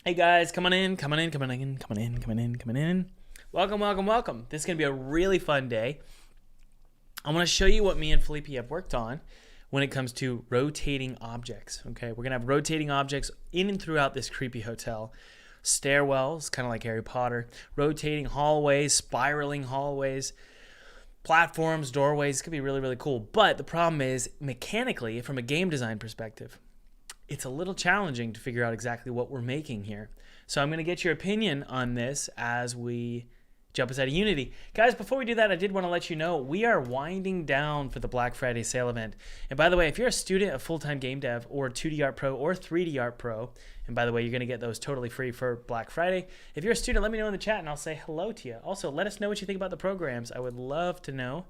Hey guys, coming in. Welcome. This is going to be a really fun day. I want to show you what me and Felipe have worked on when it comes to rotating objects. Okay, we're going to have rotating objects in and throughout this creepy hotel. Stairwells, kind of like Harry Potter, rotating hallways, spiraling hallways, platforms, doorways. It's going to be really, really cool. But the problem is, mechanically, from a game design perspective, it's a little challenging to figure out exactly what we're making here. So I'm going to get your opinion on this as we jump inside of Unity. Guys, before we do that, I did want to let you know we are winding down for the Black Friday sale event. And by the way, if you're a student of full-time game dev or 2D Art Pro or 3D Art Pro, and by the way, you're going to get those totally free for Black Friday. If you're a student, let me know in the chat and I'll say hello to you. Also, let us know what you think about the programs. I would love to know.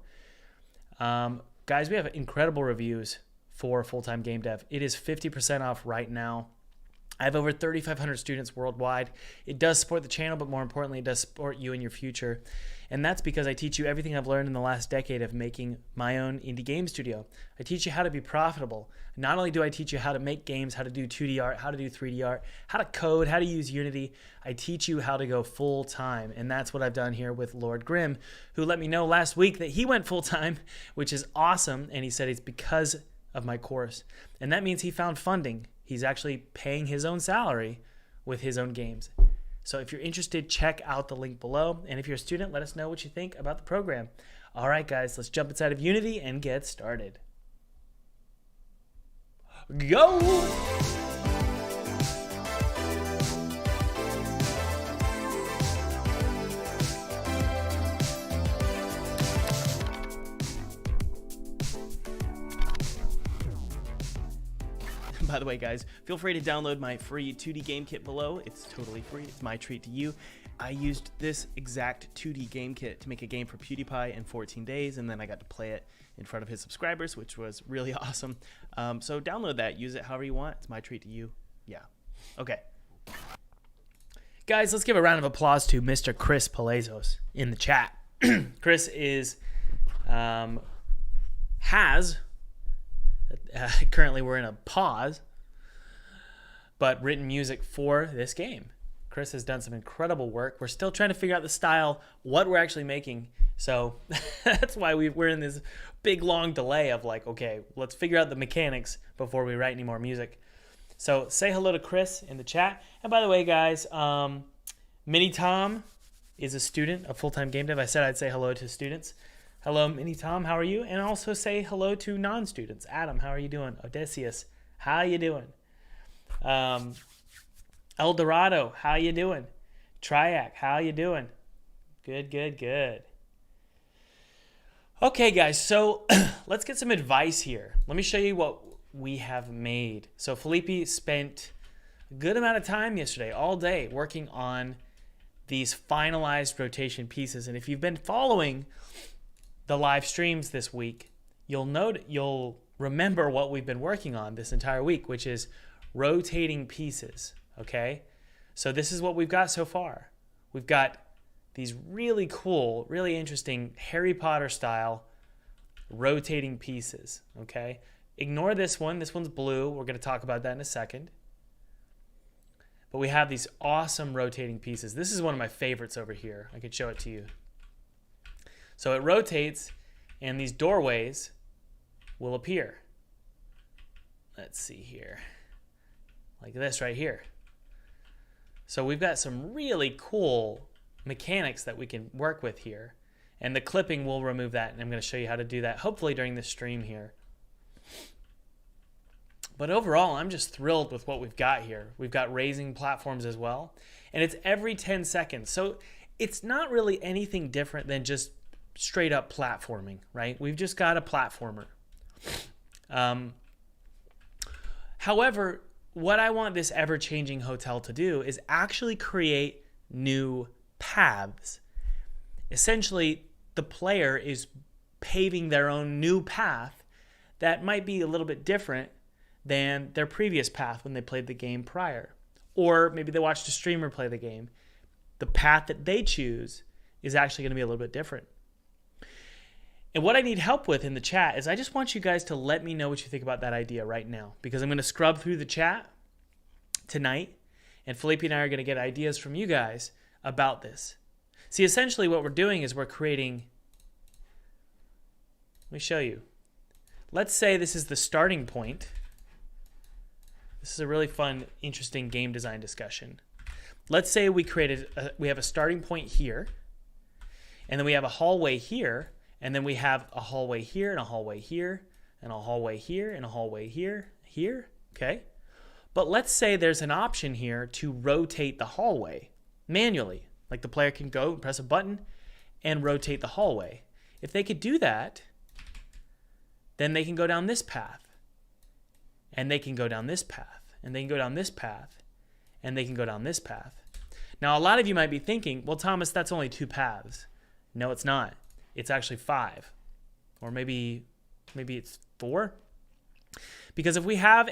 Guys, we have incredible reviews for full-time game dev. It is 50% off right now. I have over 3,500 students worldwide. It does support the channel, but more importantly, it does support you in your future. And that's because I teach you everything I've learned in the last decade of making my own indie game studio. I teach you how to be profitable. Not only do I teach you how to make games, how to do 2D art, how to do 3D art, how to code, how to use Unity, I teach you how to go full-time. And that's what I've done here with Lord Grimm, who let me know last week that he went full-time, which is awesome. And he said it's because of my course. And that means he found funding. He's actually paying his own salary with his own games. So if you're interested, check out the link below. And if you're a student, let us know what you think about the program. All right, guys, let's jump inside of Unity and get started. Go! By the way, guys, feel free to download my free 2D game kit below. It's totally free. It's my treat to you. I used this exact 2D game kit to make a game for PewDiePie in 14 days, and then I got to play it in front of his subscribers, which was really awesome. So download that. Use it however you want. It's my treat to you. Yeah. Okay. Guys, let's give a round of applause to Mr. Chris Palazos in the chat. Chris is currently we're in a pause, but written music for this game. Chris has done some incredible work. We're still trying to figure out the style, what we're actually making. So that's why we're in this big long delay of like, okay, let's figure out the mechanics before we write any more music. So say hello to Chris in the chat. And by the way, guys, Mini Tom is a student of full-time game dev. I said I'd say hello to students. Hello, Mini Tom, how are you? And also say hello to non-students. Adam, how are you doing? Odysseus, how you doing? El Dorado, how you doing? Triac, how you doing? Good. Okay, guys, so let's get some advice here. Let me show you what we have made. So Felipe spent a good amount of time yesterday, all day, working on these finalized rotation pieces. And if you've been following the live streams this week, you'll remember what we've been working on this entire week, which is rotating pieces. Okay, so this is what we've got so far. We've got these really cool, really interesting Harry Potter style rotating pieces. Okay, ignore this one. This one's blue. We're going to talk about that in a second. But we have these awesome rotating pieces. This is one of my favorites over here. I could show it to you. So it rotates, and these doorways will appear. Let's see here. Like this right here. So we've got some really cool mechanics that we can work with here. And the clipping will remove that, and I'm going to show you how to do that, hopefully during this stream here. But overall, I'm just thrilled with what we've got here. We've got raising platforms as well. And it's every 10 seconds. So it's not really anything different than just straight up platforming, right? We've just got a platformer. However, what I want this ever-changing hotel to do is actually create new paths. Essentially, the player is paving their own new path that might be a little bit different than their previous path when they played the game prior. Or maybe they watched a streamer play the game. The path that they choose is actually going to be a little bit different. And what I need help with in the chat is I just want you guys to let me know what you think about that idea right now, because I'm going to scrub through the chat tonight And Felipe and I are going to get ideas from you guys about this. See, essentially what we're doing is we're creating, let me show you. Let's say this is the starting point. This is a really fun, interesting game design discussion. Let's say we have a starting point here, and then we have a hallway here, and then we have a hallway here, and a hallway here, and a hallway here, and a hallway here, okay? But let's say there's an option here to rotate the hallway manually. Like the player can go and press a button and rotate the hallway. If they could do that, then they can go down this path. And they can go down this path. And they can go down this path. And they can go down this path. Now, a lot of you might be thinking, well, Thomas, that's only 2 paths. No, it's not. It's actually 5. Or maybe it's 4. Because if we have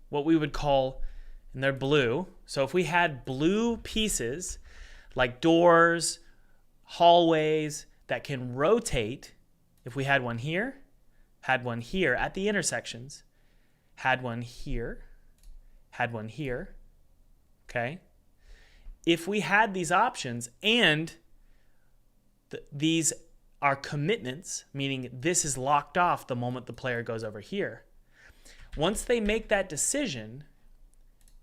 what we would call, and they're blue, so if we had blue pieces like doors, hallways that can rotate, if we had one here at the intersections, had one here, okay? If we had these options and these are commitments, meaning this is locked off the moment the player goes over here, once they make that decision,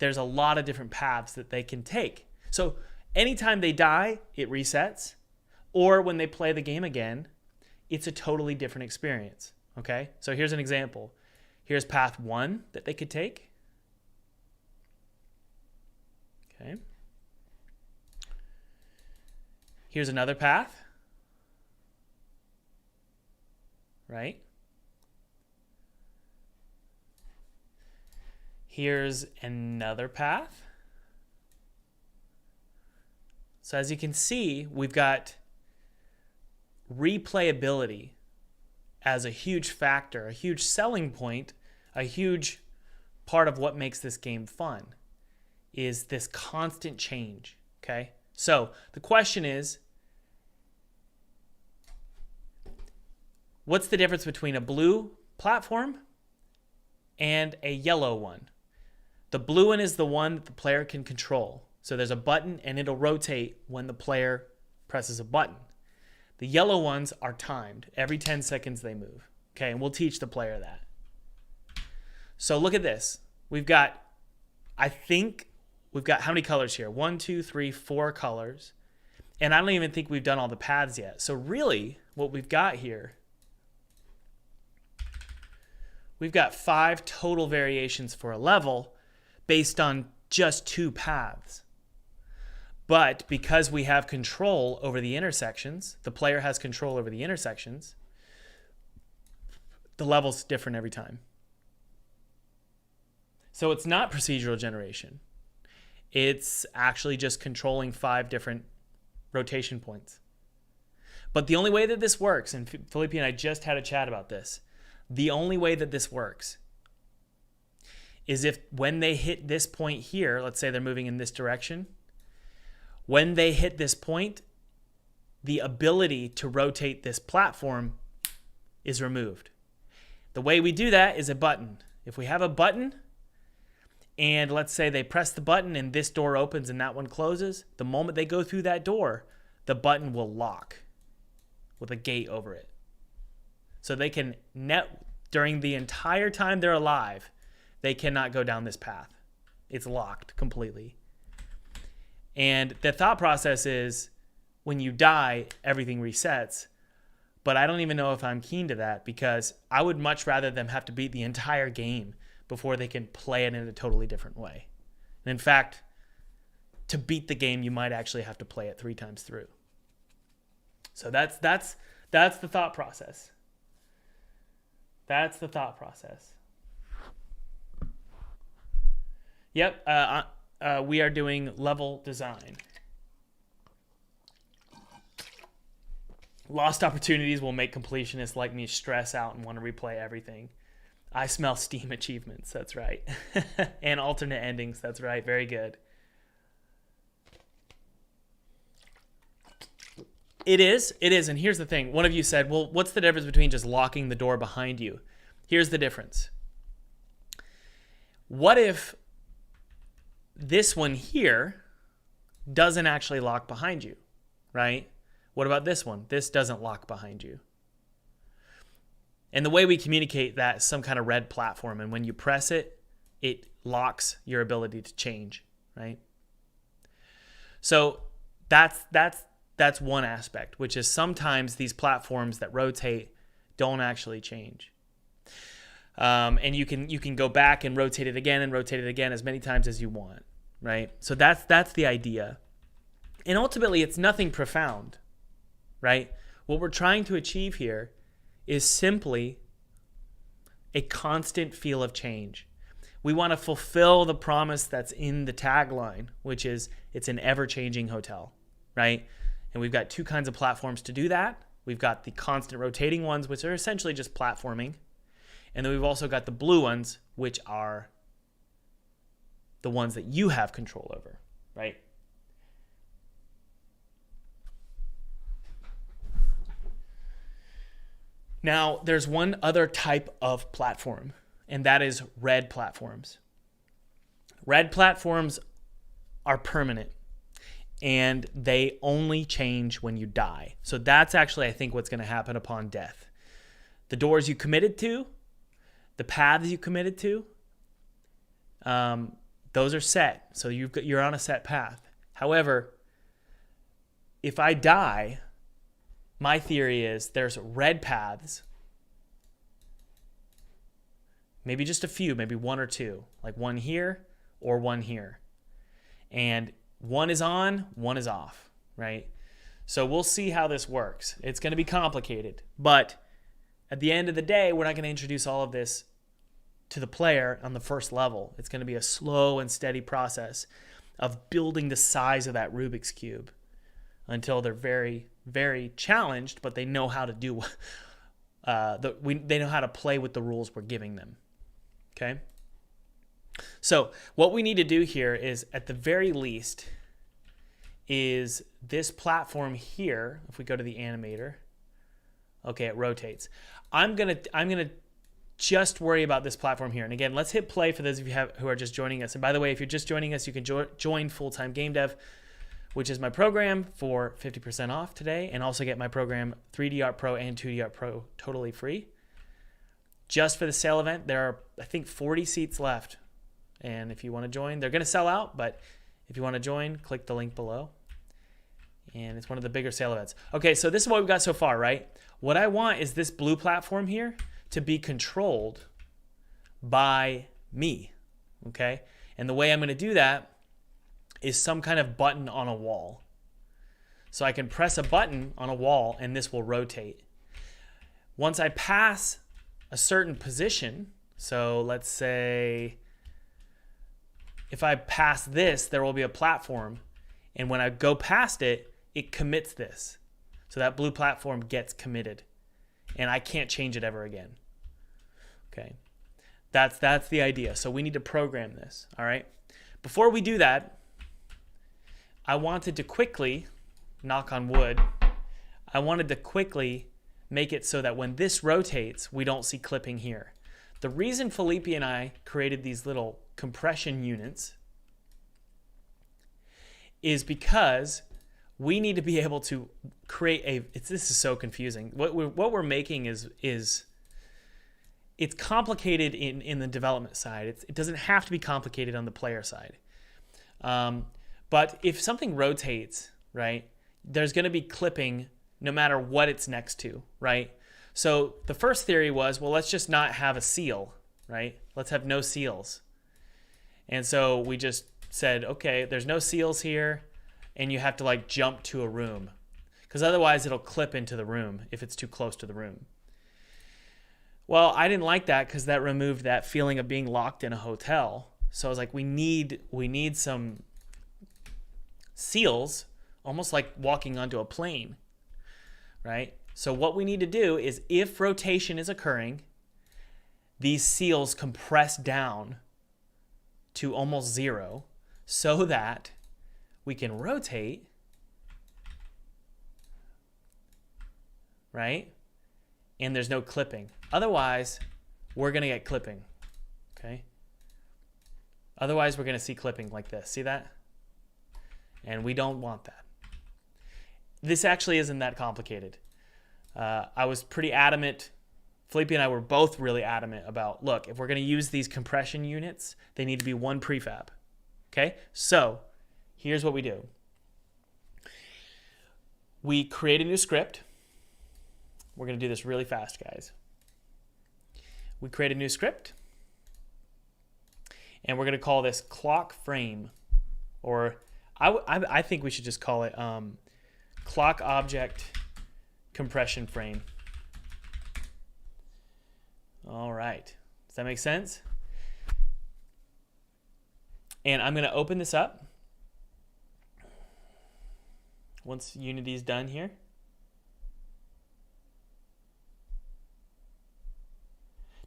there's a lot of different paths that they can take. So anytime they die, it resets. Or when they play the game again, it's a totally different experience. Okay? So here's an example. Here's path 1 that they could take. Okay. Here's another path. Right? Here's another path. So as you can see, we've got replayability as a huge factor, a huge selling point, a huge part of what makes this game fun is this constant change, okay? So the question is, what's the difference between a blue platform and a yellow one? The blue one is the one that the player can control. So there's a button and it'll rotate when the player presses a button. The yellow ones are timed. Every 10 seconds they move. Okay, and we'll teach the player that. So look at this. I think we've got how many colors here? 1, 2, 3, 4 colors. And I don't even think we've done all the paths yet. So really what we've got here, we've got 5 total variations for a level based on just 2 paths. But because we have control over the intersections, the player has control over the intersections, the level's different every time. So it's not procedural generation. It's actually just controlling 5 different rotation points. But the only way that this works, and Felipe and I just had a chat about this, the only way that this works is if when they hit this point here, let's say they're moving in this direction, when they hit this point, the ability to rotate this platform is removed. The way we do that is a button. If we have a button, and let's say they press the button and this door opens and that one closes, the moment they go through that door, the button will lock with a gate over it. So they can during the entire time they're alive, they cannot go down this path. It's locked completely. And the thought process is when you die, everything resets. But I don't even know if I'm keen to that because I would much rather them have to beat the entire game before they can play it in a totally different way. And in fact, to beat the game, you might actually have to play it 3 times through. So that's the thought process. That's the thought process. Yep, we are doing level design. Lost opportunities will make completionists like me stress out and want to replay everything. I smell Steam achievements, that's right. And alternate endings, that's right, very good. It is, and here's the thing. One of you said, well, what's the difference between just locking the door behind you? Here's the difference. What if this one here doesn't actually lock behind you, right? What about this one? This doesn't lock behind you. And the way we communicate that is some kind of red platform. And when you press it, it locks your ability to change, right? So that's one aspect, which is sometimes these platforms that rotate don't actually change. And you can go back and rotate it again as many times as you want, right? So that's the idea. And ultimately, it's nothing profound, right? What we're trying to achieve here is simply a constant feel of change. We want to fulfill the promise that's in the tagline, which is it's an ever-changing hotel, right? And we've got two kinds of platforms to do that. We've got the constant rotating ones, which are essentially just platforming. And then we've also got the blue ones, which are the ones that you have control over, right? Now, there's one other type of platform, and that is red platforms. Red platforms are permanent, and they only change when you die. So that's actually, I think, what's going to happen upon death. The doors you committed to, the paths you committed to, those are set. So you're on a set path. However, if I die, my theory is there's red paths, maybe just a few, maybe one or two, like one here or one here. And one is on, one is off, right? So we'll see how this works. It's going to be complicated, but at the end of the day, we're not going to introduce all of this to the player on the first level. It's going to be a slow and steady process of building the size of that Rubik's Cube until they're very, very challenged, but they know how to do. They know how to play with the rules we're giving them. Okay. So what we need to do here is, at the very least, is this platform here. If we go to the animator, okay, it rotates. I'm gonna just worry about this platform here. And again, let's hit play for those of you who are just joining us. And by the way, if you're just joining us, you can join Full-Time Game Dev, which is my program, for 50% off today, and also get my program 3D Art Pro and 2D Art Pro totally free. Just for the sale event, there are, I think, 40 seats left. And if you want to join, they're going to sell out, but if you want to join, click the link below. And it's one of the bigger sale events. Okay, so this is what we've got so far, right? What I want is this blue platform here to be controlled by me, okay? And the way I'm going to do that is some kind of button on a wall. So I can press a button on a wall and this will rotate. Once I pass a certain position, so let's say if I pass this, there will be a platform, and when I go past it, it commits this. So that blue platform gets committed, and I can't change it ever again. Okay, that's the idea. So we need to program this, all right? Before we do that, I wanted to quickly, knock on wood, I wanted to quickly make it so that when this rotates, we don't see clipping here. The reason Felipe and I created these little compression units is because we need to be able to create this is so confusing. What we're making is it's complicated in the development side. It doesn't have to be complicated on the player side. But if something rotates, right, there's going to be clipping no matter what it's next to, right? So the first theory was, well, let's just not have a seal, right? Let's have no seals. And so we just said, okay, there's no seals here, and you have to like jump to a room, because otherwise it'll clip into the room if it's too close to the room. Well, I didn't like that because that removed that feeling of being locked in a hotel. So I was like, we need some seals, almost like walking onto a plane, right? So what we need to do is, if rotation is occurring, these seals compress down to almost zero so that we can rotate, right? And there's no clipping. Otherwise, we're going to get clipping, okay? Otherwise, we're going to see clipping like this. See that? And we don't want that. This actually isn't that complicated. I was pretty adamant. Felipe and I were both really adamant about, look, if we're going to use these compression units, they need to be one prefab. Okay? So here's what we do. We create a new script. We're going to do this really fast, guys. We create a new script. And we're going to call this clock frame. Or I think we should just call it clock object compression frame. All right. Does that make sense? And I'm going to open this up. Once Unity's done here.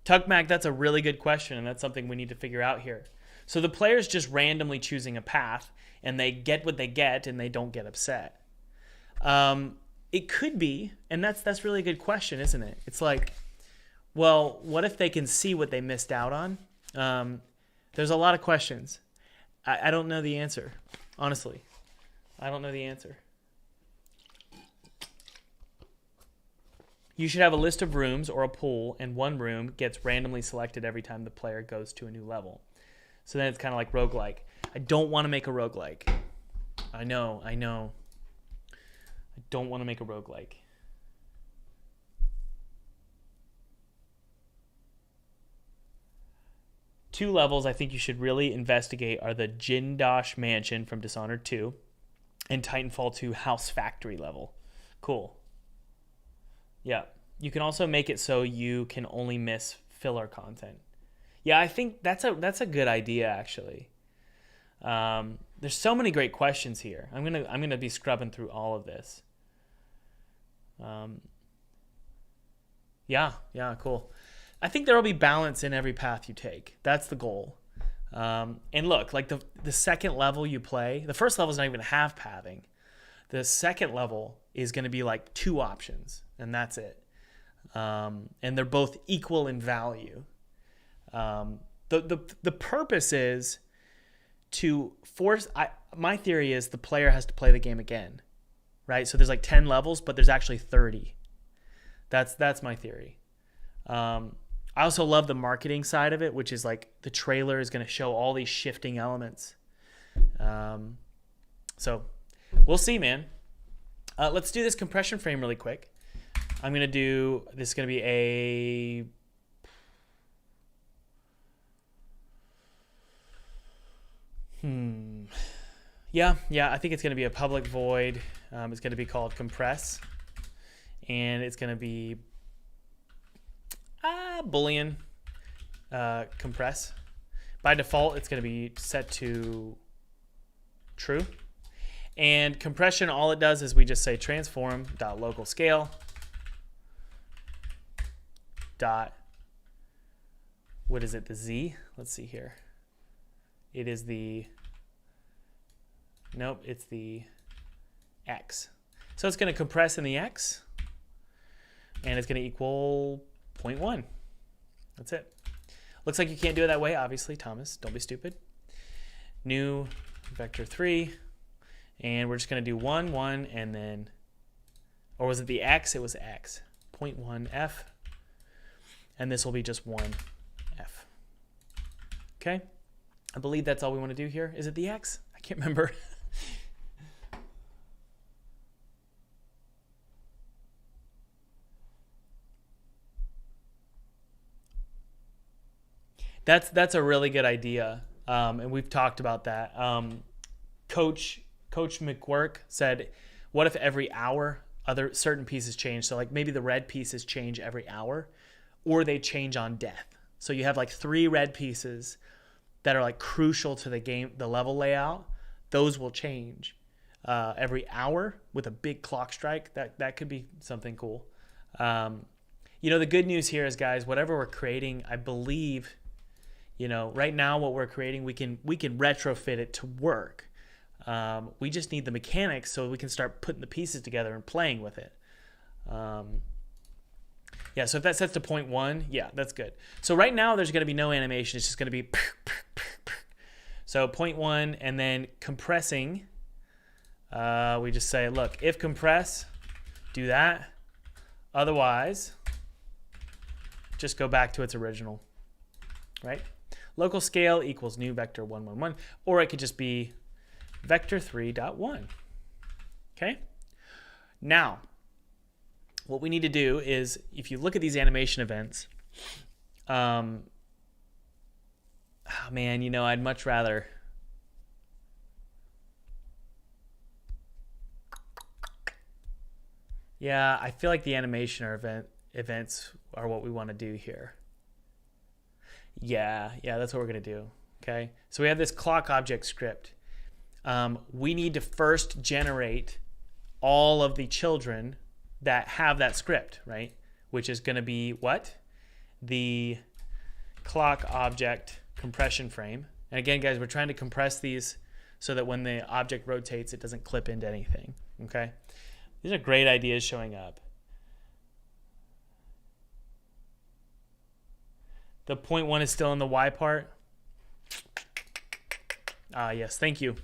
TuckMac, that's a really good question, and that's something we need to figure out here. So the player's just randomly choosing a path, and they get what they get, and they don't get upset. It could be, and that's really a good question, isn't it? It's like, well, what if they can see what they missed out on? There's a lot of questions. I don't know the answer, honestly. I don't know the answer. You should have a list of rooms or a pool, and one room gets randomly selected every time the player goes to a new level. So then it's kind of like roguelike. I don't want to make a roguelike. I know. I don't want to make a roguelike. Two levels I think you should really investigate are the Jindosh Mansion from Dishonored 2 and Titanfall 2 House Factory level. Cool. Yeah. You can also make it so you can only miss filler content. Yeah, I think that's a good idea, actually. There's so many great questions here. I'm gonna be scrubbing through all of this. Yeah, cool. I think there will be balance in every path you take. That's the goal. And look, like the second level you play, the first level is not even half pathing. The second level is going to be like 2 options, and that's it. And they're both equal in value. The purpose is to force. My theory is the player has to play the game again, right? So there's like 10 levels, but there's actually 30. That's my theory. I also love the marketing side of it, which is like the trailer is going to show all these shifting elements. So we'll see, man. Let's do this compression frame really quick. I'm going to do, this is going to be a, yeah, I think it's going to be a public void. It's going to be called compress, and it's going to be Boolean compress. By default, it's going to be set to true. And compression, all it does is we just say transform.local scale dot, what is it, the Z? Let's see here. It is the, nope, it's the X. So it's going to compress in the X, and it's going to equal 0.1. That's it. Looks like you can't do it that way, obviously, Thomas. Don't be stupid. New vector 3, and we're just going to do 1, 1, and then, or was it the X? It was X. 0.1F, and this will be just 1F. Okay? I believe that's all we want to do here. Is it the X? I can't remember. That's a really good idea, and we've talked about that. Coach McWork said, what if every hour other certain pieces change? So like maybe the red pieces change every hour, or they change on death. So you have like 3 red pieces that are like crucial to the game, the level layout. Those will change every hour with a big clock strike. That could be something cool. The good news here is, guys, whatever we're creating, I believe, right now what we're creating, we can retrofit it to work. We just need the mechanics so we can start putting the pieces together and playing with it. Yeah, so if that sets to 0.1, yeah, that's good. So right now there's going to be no animation. It's just going to be So 0.1 and then compressing, we just say, look, if compress, do that. Otherwise, just go back to its original, right? Local scale equals new vector 1, 1, 1, or it could just be vector 3.1, okay? Now, what we need to do is, if you look at these animation events, oh man, you know, I'd much rather, yeah, I feel like the animation or events are what we want to do here. Yeah, that's what we're going to do, okay? So we have this clock object script. We need to first generate all of the children that have that script, right? Which is going to be what? The clock object compression frame. And again, guys, we're trying to compress these so that when the object rotates, it doesn't clip into anything, okay? These are great ideas showing up. The 0.1 is still in the Y part. Ah, yes, thank you.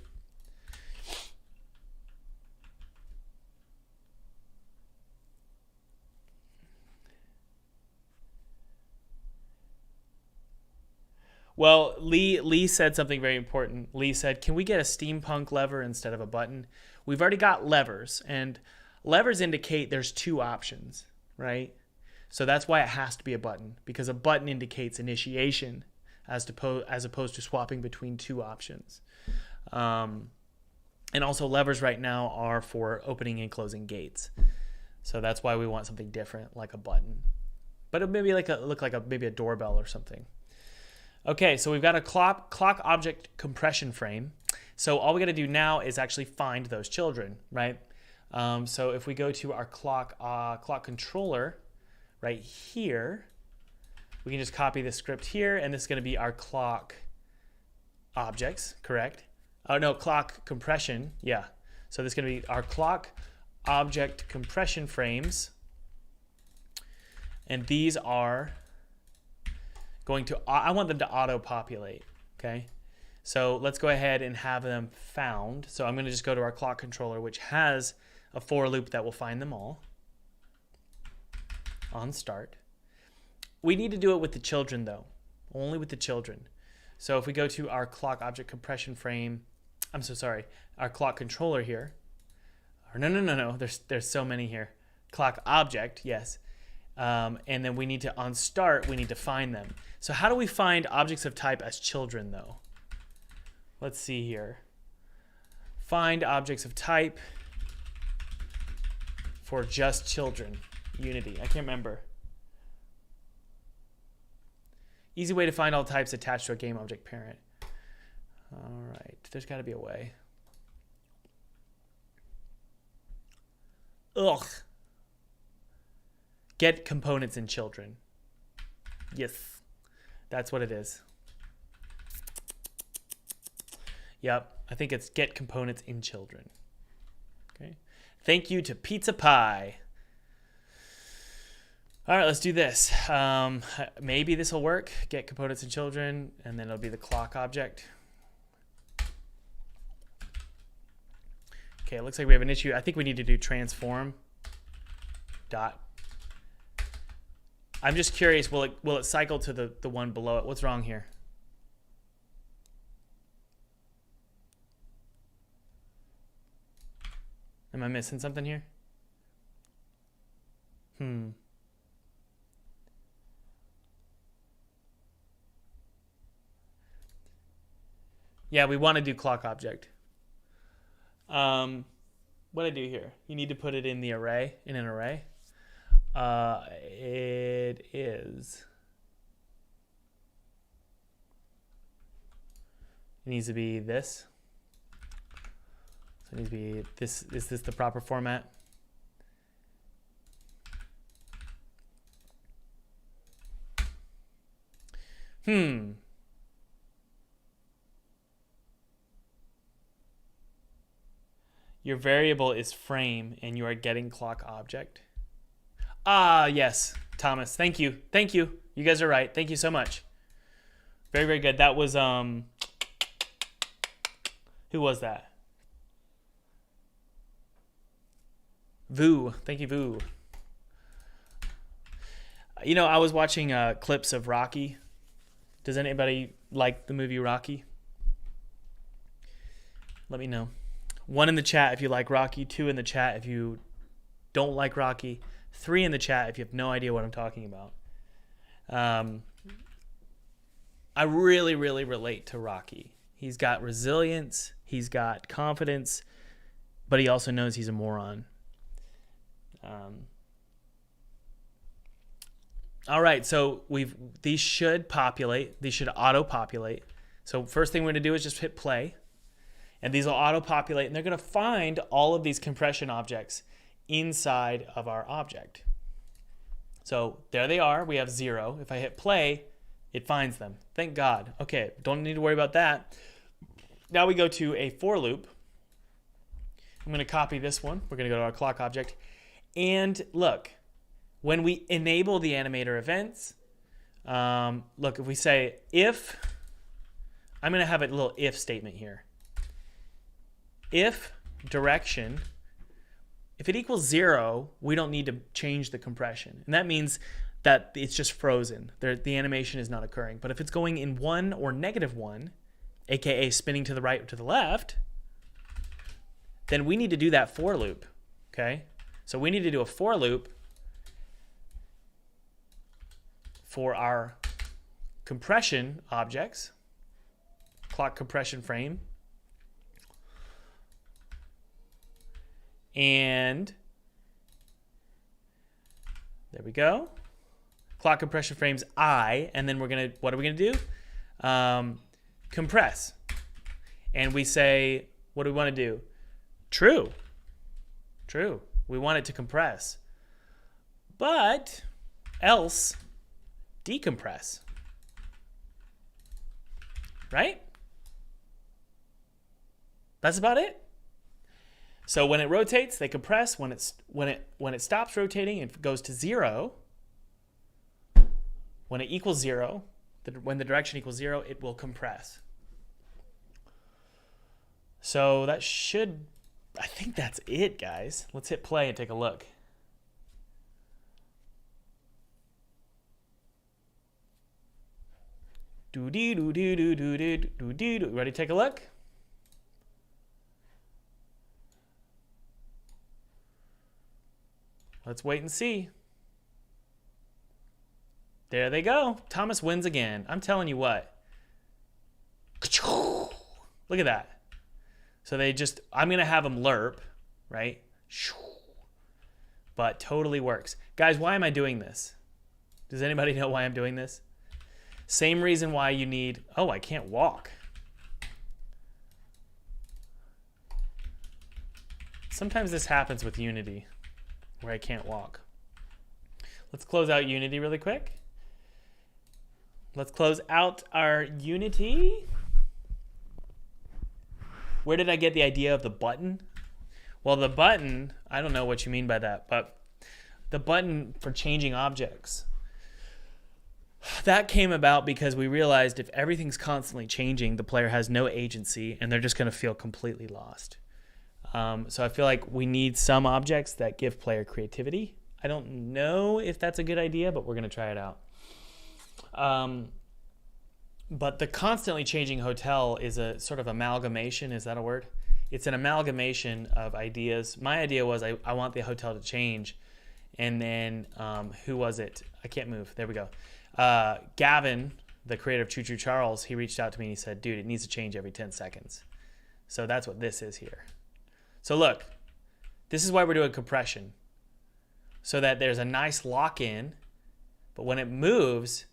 Well, Lee said something very important. Lee said, can we get a steampunk lever instead of a button? We've already got levers, and levers indicate there's two options, right? So that's why it has to be a button, because a button indicates initiation as opposed to swapping between two options. And also levers right now are for opening and closing gates. So that's why we want something different, like a button. But it maybe look like maybe a doorbell or something. Okay, so we've got a clock object compression frame. So all we got to do now is actually find those children, right? So if we go to our clock controller right here, we can just copy the script here, and this is going to be our clock objects, correct? Oh no, clock compression, yeah. So this is going to be our clock object compression frames, and these are going to, I want them to auto-populate, okay? So let's go ahead and have them found. So I'm going to just go to our clock controller, which has a for loop that will find them all on start. We need to do it with the children, though, only with the children. So if we go to our clock object compression frame, I'm so sorry, our clock controller here, or no, there's so many here. Clock object, yes. And then we need to, on start, we need to find them. So how do we find objects of type as children, though? Let's see here. Find objects of type for just children. Unity, I can't remember. Easy way to find all types attached to a game object parent. All right, there's got to be a way. Ugh. Get components in children. Yes, that's what it is. Yep, I think it's get components in children. Okay. Thank you to Pizza Pie. All right, let's do this. Maybe this will work. Get components in children, and then it'll be the clock object. Okay, it looks like we have an issue. I think we need to do transform dot. I'm just curious, will it cycle to the one below it? What's wrong here? Am I missing something here? Yeah, we want to do clock object. What I do here? You need to put it in the array, in an array. It is. It needs to be this. So it needs to be this. Is this the proper format? Your variable is frame, and you are getting clock object. Ah, yes, Thomas. Thank you. Thank you. You guys are right. Thank you so much. Very, very good. That was Who was that? Vu. Thank you, Vu. You know, I was watching clips of Rocky. Does anybody like the movie Rocky? Let me know. 1 in the chat if you like Rocky. 2 in the chat if you don't like Rocky. 3 in the chat if you have no idea what I'm talking about. I really, really relate to Rocky. He's got resilience. He's got confidence. But he also knows he's a moron. All right, so these should populate. These should auto-populate. So first thing we're going to do is just hit play. And these will auto-populate, and they're going to find all of these compression objects inside of our object. So there they are. We have 0. If I hit play, it finds them. Thank God. Okay, don't need to worry about that. Now we go to a for loop. I'm going to copy this one. We're going to go to our clock object. And look, when we enable the animator events, look, if we say if, I'm going to have a little if statement here. If direction, if it equals 0, we don't need to change the compression. And that means that it's just frozen. The animation is not occurring. But if it's going in 1 or -1, aka spinning to the right or to the left, then we need to do that for loop, okay? So we need to do a for loop for our compression objects, clock compression frame, and there we go. Clock compression frames I, and then we're gonna, what are we gonna do? Compress. And we say, what do we wanna do? True. True. We want it to compress. But else decompress. Right? That's about it. So when it rotates, they compress. When it stops rotating, it goes to 0. When it equals 0, when the direction equals 0, it will compress. So that should, I think that's it, guys. Let's hit play and take a look. Ready to take a look? Let's wait and see. There they go. Thomas wins again. I'm telling you what. Look at that. So they just, I'm going to have them lerp, right? But totally works. Guys, why am I doing this? Does anybody know why I'm doing this? Same reason why you need, oh, I can't walk. Sometimes this happens with Unity, where I can't walk. Let's close out Unity really quick. Let's close out our Unity. Where did I get the idea of the button? Well, the button, I don't know what you mean by that, but the button for changing objects. That came about because we realized if everything's constantly changing, the player has no agency and they're just going to feel completely lost. So I feel like we need some objects that give player creativity. I don't know if that's a good idea, but we're going to try it out. But the constantly changing hotel is a sort of amalgamation. Is that a word? It's an amalgamation of ideas. My idea was I want the hotel to change. And then who was it? I can't move. There we go. Gavin, the creator of Choo Choo Charles, he reached out to me and he said, dude, it needs to change every 10 seconds. So that's what this is here. So look, this is why we're doing compression. So that there's a nice lock-in, but when it moves,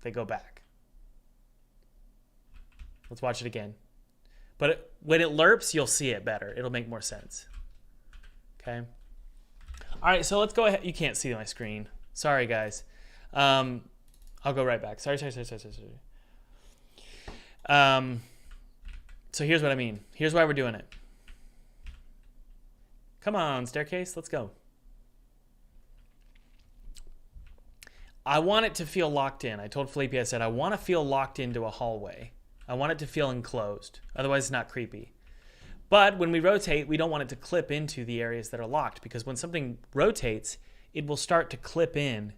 they go back. Let's watch it again. But when it lerps, you'll see it better. It'll make more sense. Okay. All right, so let's go ahead. You can't see my screen. Sorry, guys. I'll go right back. Sorry. So here's what I mean. Here's why we're doing it. Come on, staircase. Let's go. I want it to feel locked in. I told Felipe, I said, I want to feel locked into a hallway. I want it to feel enclosed. Otherwise, it's not creepy. But when we rotate, we don't want it to clip into the areas that are locked, because when something rotates, it will start to clip in.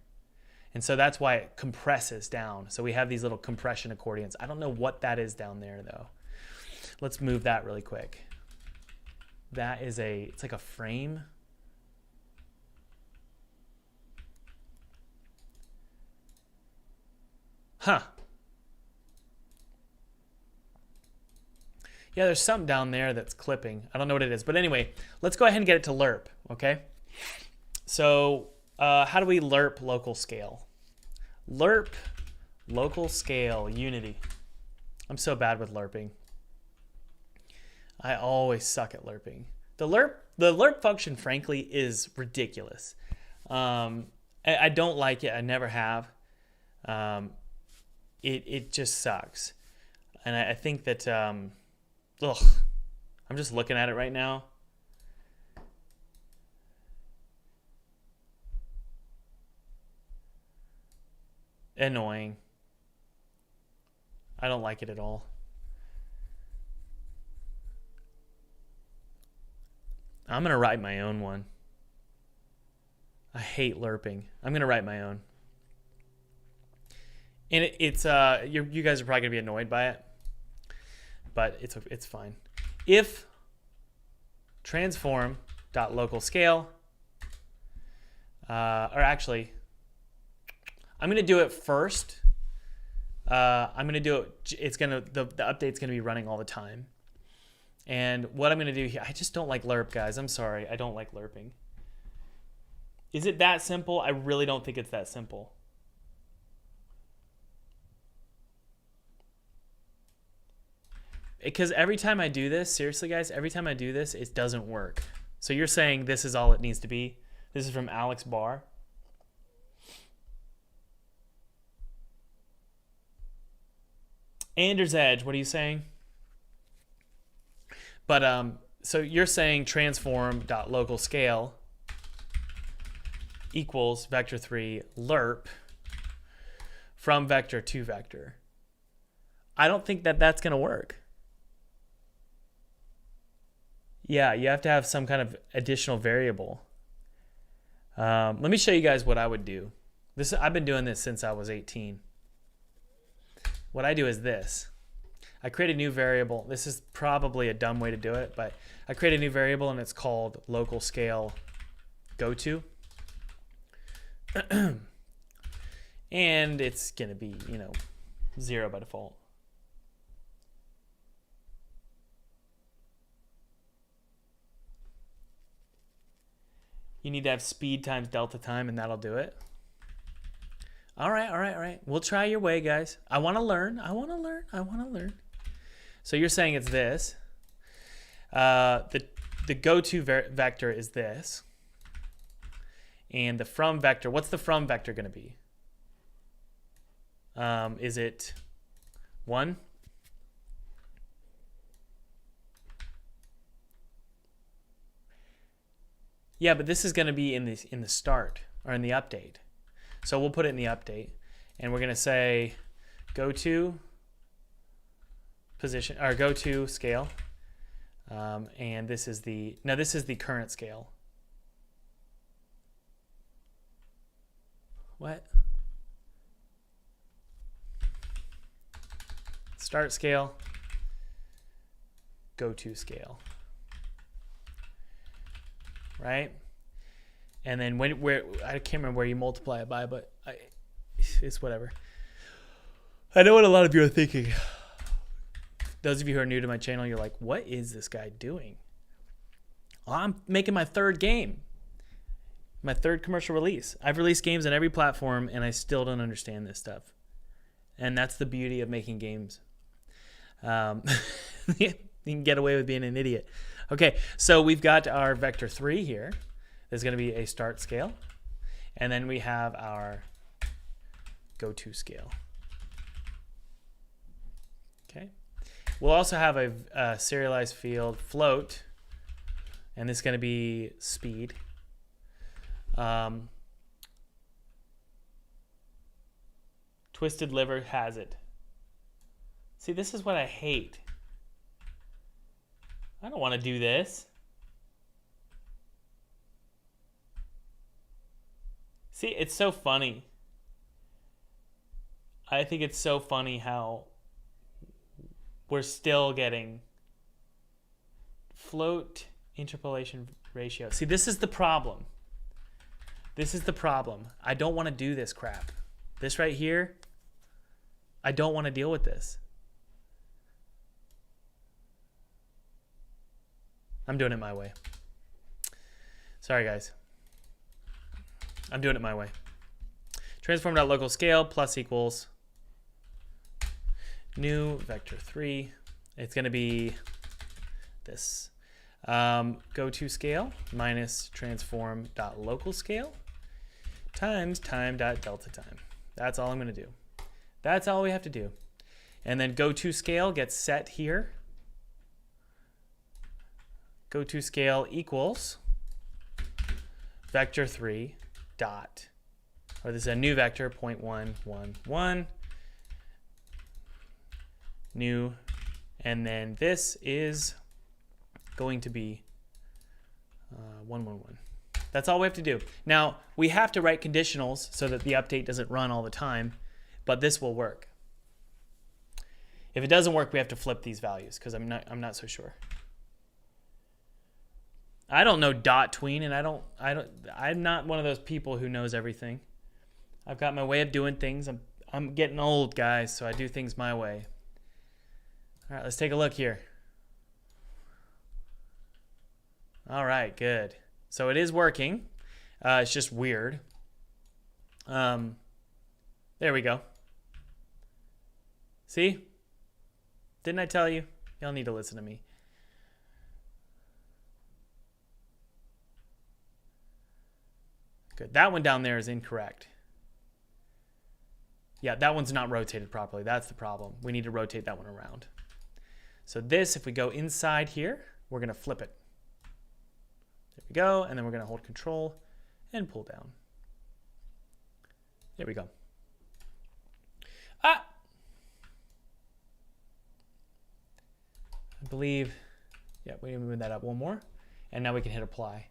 And so that's why it compresses down. So we have these little compression accordions. I don't know what that is down there, though. Let's move that really quick. That is it's like a frame. Huh. Yeah, there's something down there that's clipping. I don't know what it is. But anyway, let's go ahead and get it to lerp, okay? So how do we lerp local scale? Lerp local scale Unity. I'm so bad with lerping. I always suck at lerping. The lerp function, frankly, is ridiculous. I don't like it. I never have. It just sucks. And I think that, I'm just looking at it right now. Annoying. I don't like it at all. I'm going to write my own one. I hate lerping. I'm going to write my own. And it's you guys are probably going to be annoyed by it, but it's fine. If transform.localScale, or actually, I'm going to do it first. I'm going to do it. The update's going to be running all the time. And what I'm going to do here, I just don't like lerp, guys. I'm sorry. I don't like lerping. Is it that simple? I really don't think it's that simple. Because every time I do this, seriously, guys, every time I do this, it doesn't work. So you're saying this is all it needs to be? This is from Alex Barr. Anders Edge, what are you saying? But so you're saying transform.localScale equals vector3 lerp from vector to vector. I don't think that that's going to work. Yeah, you have to have some kind of additional variable. Let me show you guys what I would do. I've been doing this since I was 18. What I do is this. I create a new variable. This is probably a dumb way to do it, but I create a new variable and it's called local scale goto. And it's going to be, 0 by default. You need to have speed times delta time, and that'll do it. All right. We'll try your way, guys. I want to learn. So you're saying it's this. The go-to vector is this. And the from vector, what's the from vector going to be? Is it 1? Yeah, but this is going to be in the start or in the update. So we'll put it in the update, and we're going to say go to position or go to scale, and this is the current scale. What? Start scale, go to scale. Right? And then where I can't remember where you multiply it by, but it's whatever. I know what a lot of you are thinking. Those of you who are new to my channel, you're like, what is this guy doing? Well, I'm making my third game. My third commercial release. I've released games on every platform, and I still don't understand this stuff. And that's the beauty of making games. You can get away with being an idiot. Okay, so we've got our vector 3 here. There's going to be a start scale. And then we have our go-to scale. Okay. We'll also have a serialized field float. And this is going to be speed. Twisted liver has it. See, this is what I hate. I don't want to do this. See, it's so funny. I think it's so funny how we're still getting float interpolation ratio. See, this is the problem. This is the problem. I don't want to do this crap. This right here, I don't want to deal with this. I'm doing it my way. Sorry, guys. I'm doing it my way. Transform.local scale plus equals new vector 3. It's going to be this. Go to scale minus transform.local scale times time.delta time. That's all I'm going to do. That's all we have to do. And then go to scale gets set here. Go to scale equals vector 3 dot, or this is a new vector, 0.111, new, and then this is going to be 111. That's all we have to do. Now, we have to write conditionals so that the update doesn't run all the time, but this will work. If it doesn't work, we have to flip these values because I'm not so sure. I don't know dot tween, and I'm not one of those people who knows everything. I've got my way of doing things. I'm getting old, guys, so I do things my way. All right, let's take a look here. All right, good. So it is working. It's just weird. There we go. See? Didn't I tell you? Y'all need to listen to me. Good. That one down there is incorrect. Yeah, that one's not rotated properly. That's the problem. We need to rotate that one around. So this, if we go inside here, we're going to flip it. There we go. And then we're going to hold control and pull down. There we go. I believe, yeah, we can move that up one more. And now we can hit apply.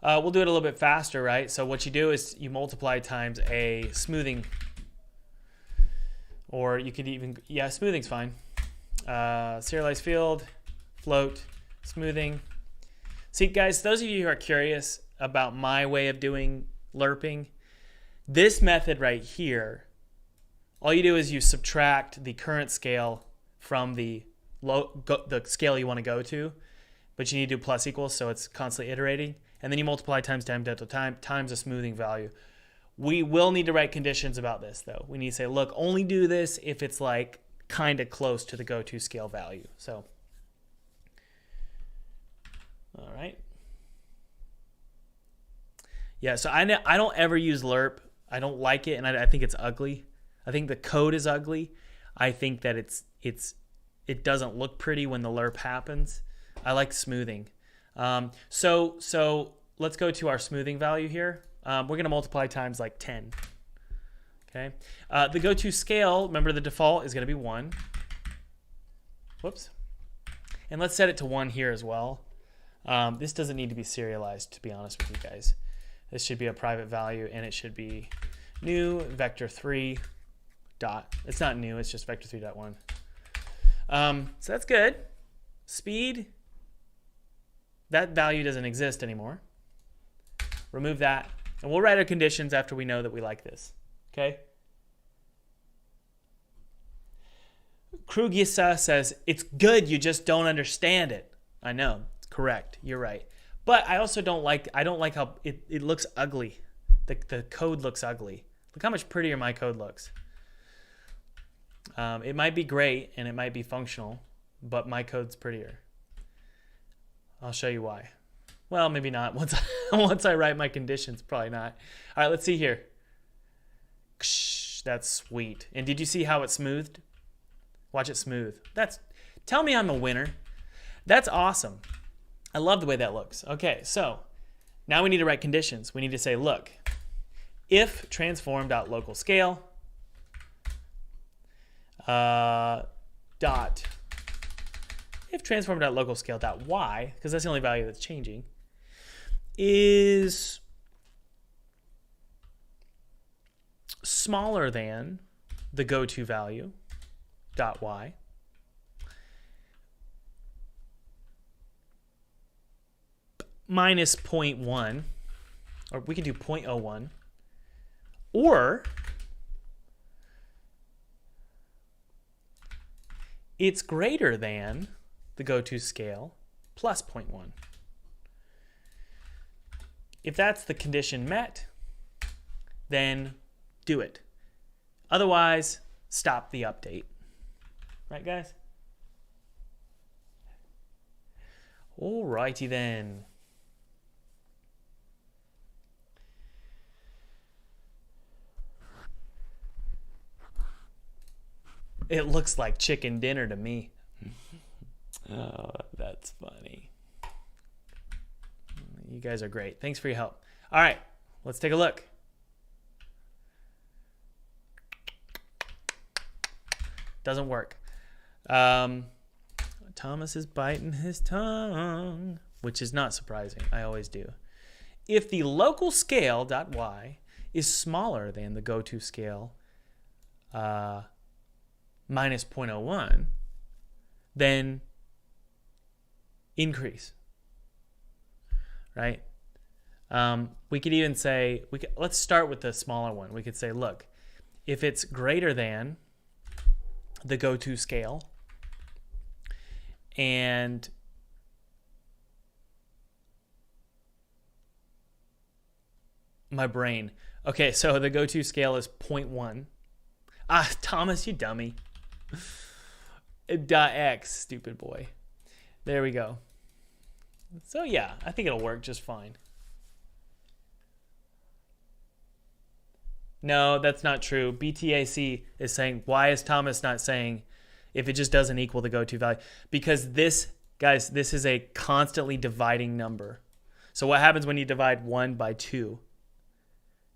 We'll do it a little bit faster, right? So what you do is you multiply times a smoothing, or you could even, yeah, smoothing's fine. Serialized field, float, smoothing. See, guys, those of you who are curious about my way of doing lerping, this method right here, all you do is you subtract the current scale from the scale you want to go to, but you need to do plus equals, so it's constantly iterating. And then you multiply times time delta time times a smoothing value. We will need to write conditions about this, though. We need to say, look, only do this if it's like kind of close to the go-to scale value. So, all right. Yeah, so I don't ever use lerp. I don't like it, and I think it's ugly. I think the code is ugly. I think that it doesn't look pretty when the lerp happens. I like smoothing. So let's go to our smoothing value here. We're going to multiply times like 10. Okay. The go-to scale, remember the default is going to be 1. Whoops. And let's set it to 1 here as well. This doesn't need to be serialized, to be honest with you guys. This should be a private value, and it should be new vector 3 dot. It's not new, it's just vector 3.1. So that's good. Speed. That value doesn't exist anymore. Remove that. And we'll write our conditions after we know that we like this. Okay? Krugisa says, it's good, you just don't understand it. I know. It's correct. You're right. But I also don't like how it looks ugly. The code looks ugly. Look how much prettier my code looks. It might be great and it might be functional, but my code's prettier. I'll show you why. Well, maybe not. Once I write my conditions, probably not. All right, let's see here. That's sweet. And did you see how it smoothed? Watch it smooth. Tell me I'm a winner. That's awesome. I love the way that looks. Okay, so now we need to write conditions. We need to say, look, if transform.local scale dot if transform.local scale dot y, because that's the only value that's changing, is smaller than the go-to value dot y minus 0.1, or we can do 0.01, or it's greater than the go-to scale plus 0.1. If that's the condition met, then do it. Otherwise, stop the update. Right, guys? Alrighty then. It looks like chicken dinner to me. Oh, that's funny. You guys are great. Thanks for your help. All right, let's take a look. Doesn't work. Thomas is biting his tongue, which is not surprising. I always do. If the local scale .y is smaller than the go-to scale minus 0.01, then increase, right? We could even say, let's start with the smaller one. We could say, look, if it's greater than the go-to scale and my brain. Okay, so the go-to scale is 0.1. Ah, Thomas, you dummy. .x, stupid boy. There we go. So yeah, I think it'll work just fine. No, that's not true. BTAC is saying, why is Thomas not saying if it just doesn't equal the go-to value? Because this, guys, this is a constantly dividing number. So what happens when you divide 1 by 2?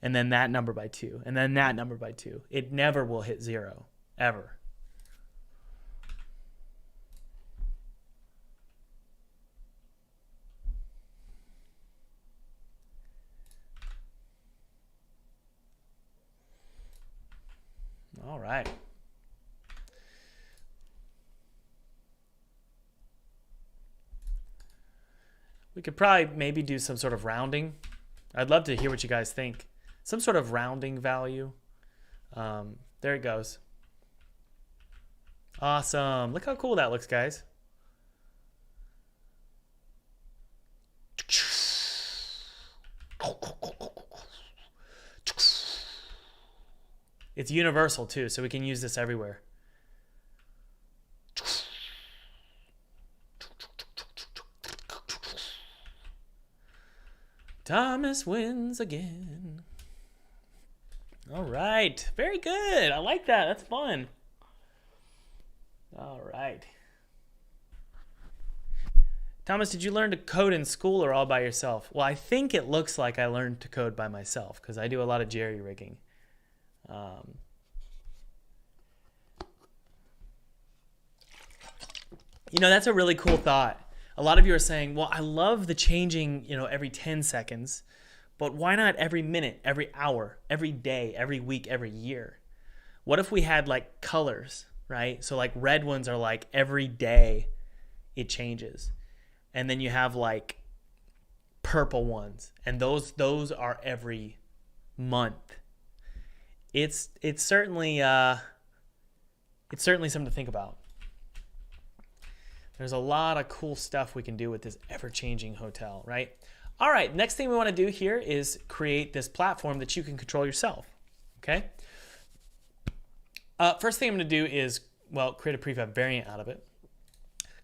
And then that number by 2, and then that number by 2. It never will hit 0, ever. All right. We could probably maybe do some sort of rounding. I'd love to hear what you guys think. Some sort of rounding value. There it goes. Awesome. Look how cool that looks, guys. It's universal too, so we can use this everywhere. Thomas wins again. All right. Very good. I like that. That's fun. All right. Thomas, did you learn to code in school or all by yourself? Well, I think it looks like I learned to code by myself because I do a lot of jerry-rigging. You know, that's a really cool thought. A lot of you are saying, well, I love the changing, every 10 seconds, but why not every minute, every hour, every day, every week, every year? What if we had like colors, right? So like red ones are like every day it changes. And then you have like purple ones, and those are every month. It's certainly something to think about. There's a lot of cool stuff we can do with this ever-changing hotel, right? All right, next thing we want to do here is create this platform that you can control yourself, okay? First thing I'm going to do is, create a prefab variant out of it.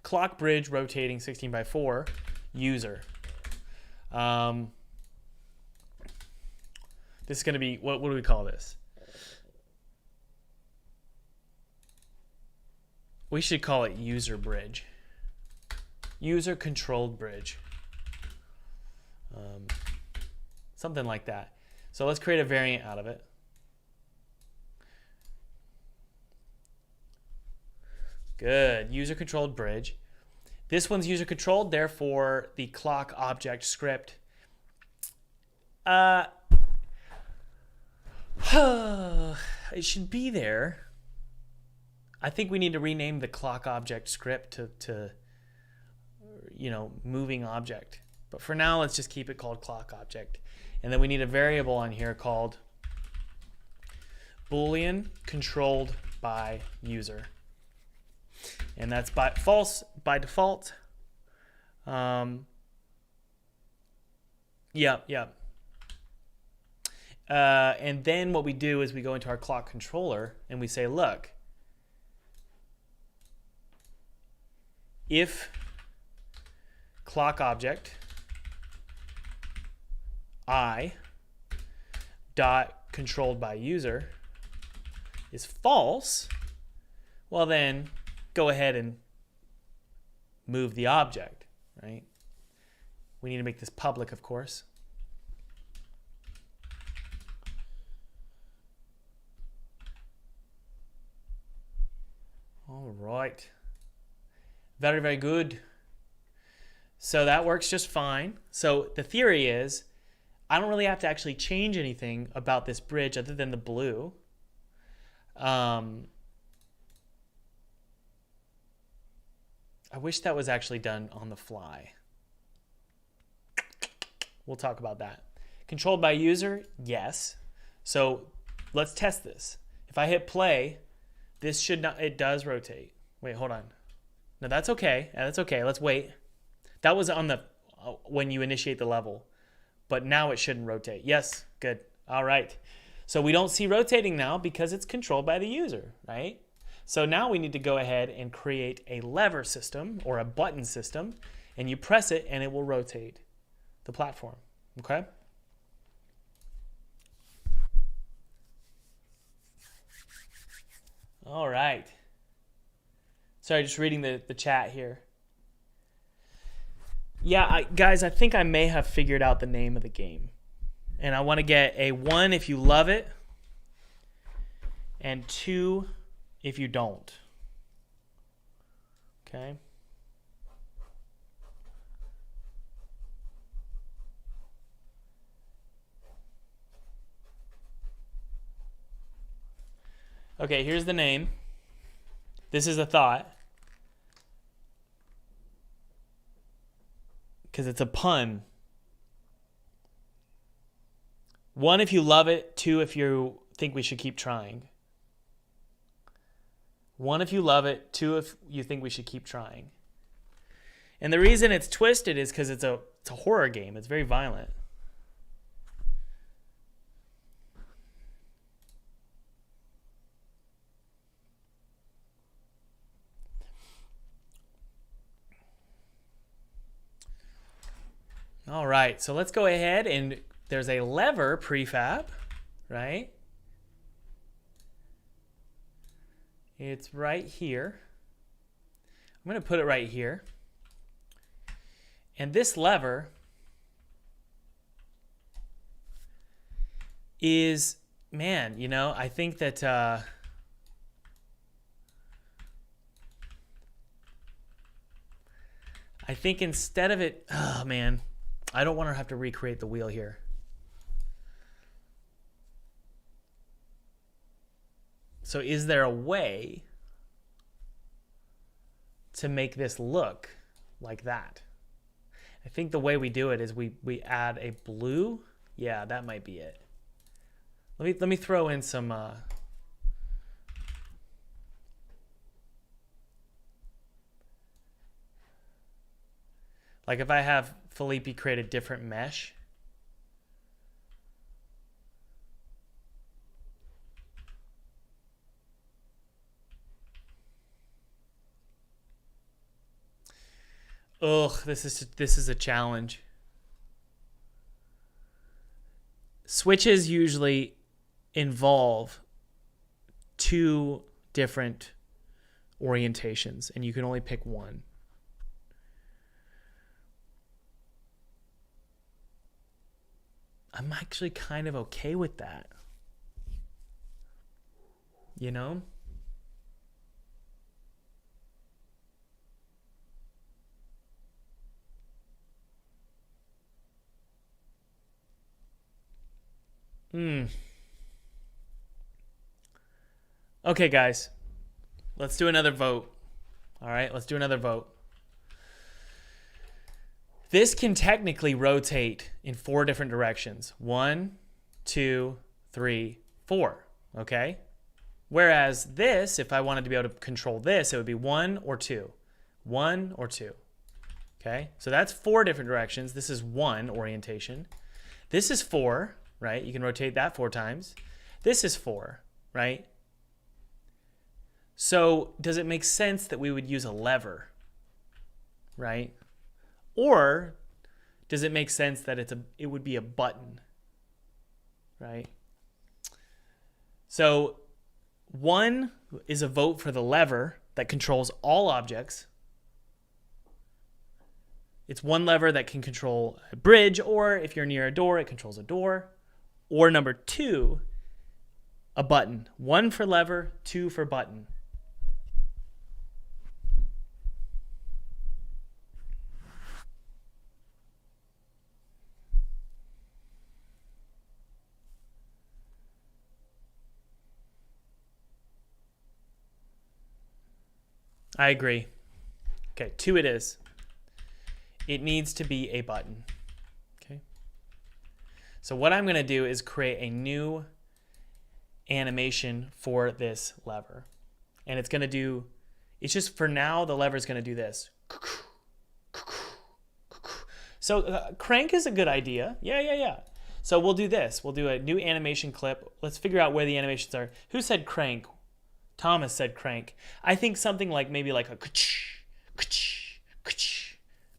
Clock bridge rotating 16 by 4 user. This is going to be, what do we call this? We should call it user bridge. User controlled bridge. Something like that. So let's create a variant out of it. Good. User-controlled bridge. This one's user-controlled, therefore the clock object script. It should be there. I think we need to rename the clock object script to moving object. But for now, let's just keep it called clock object. And then we need a variable on here called Boolean controlled by user. And that's false by default. Yeah. And then what we do is we go into our clock controller and we say, look, if clock object I dot controlled by user is false, well then go ahead and move the object, right? We need to make this public, of course. All right. Very, very good. So that works just fine. So the theory is I don't really have to actually change anything about this bridge other than the blue. I wish that was actually done on the fly. We'll talk about that. Controlled by user, yes. So let's test this. If I hit play, this should not, it does rotate. Wait, hold on. No, that's okay. That's okay. Let's wait. That was on the, when you initiate the level, but now it shouldn't rotate. Yes, good. All right. So we don't see rotating now because it's controlled by the user, right? So now we need to go ahead and create a lever system or a button system, and you press it and it will rotate the platform, okay? All right. Sorry, just reading the chat here. Yeah, guys, I think I may have figured out the name of the game. And I want to get a 1 if you love it, and 2 if you don't. Okay? Okay, here's the name. This is a thought. Because it's a pun. 1 if you love it, 2 if you think we should keep trying. 1 if you love it, 2 if you think we should keep trying. And the reason it's twisted is because it's a horror game. It's very violent. All right, so let's go ahead and there's a lever prefab, right? It's right here. I'm going to put it right here. And this lever is, man, you know, I think that I think instead of it, oh man, I don't want to have to recreate the wheel here. So is there a way to make this look like that? I think the way we do it is we add a blue. Yeah, that might be it. Let me throw in some like if I have Felipe create a different mesh. Ugh, this is a challenge. Switches usually involve 2 different orientations, and you can only pick one. I'm actually kind of okay with that. You know? Okay, guys. Let's do another vote. All right, let's do another vote. This can technically rotate in 4 different directions. 1, 2, 3, 4. Okay? Whereas this, if I wanted to be able to control this, it would be 1 or 2. 1 or 2. Okay? So that's 4 different directions. This is 1 orientation. This is 4, right? You can rotate that 4 times. This is 4, right? So does it make sense that we would use a lever, right? Or does it make sense that it would be a button, right? So 1 is a vote for the lever that controls all objects. It's 1 lever that can control a bridge, or if you're near a door, it controls a door. Or number 2, a button. 1 for lever, 2 for button. I agree. Okay, 2 it is. It needs to be a button. Okay. So what I'm going to do is create a new animation for this lever. And it's going to do, it's just for now, the lever is going to do this. So crank is a good idea. Yeah. So we'll do this. We'll do a new animation clip. Let's figure out where the animations are. Who said crank? Thomas said crank. I think something like maybe like a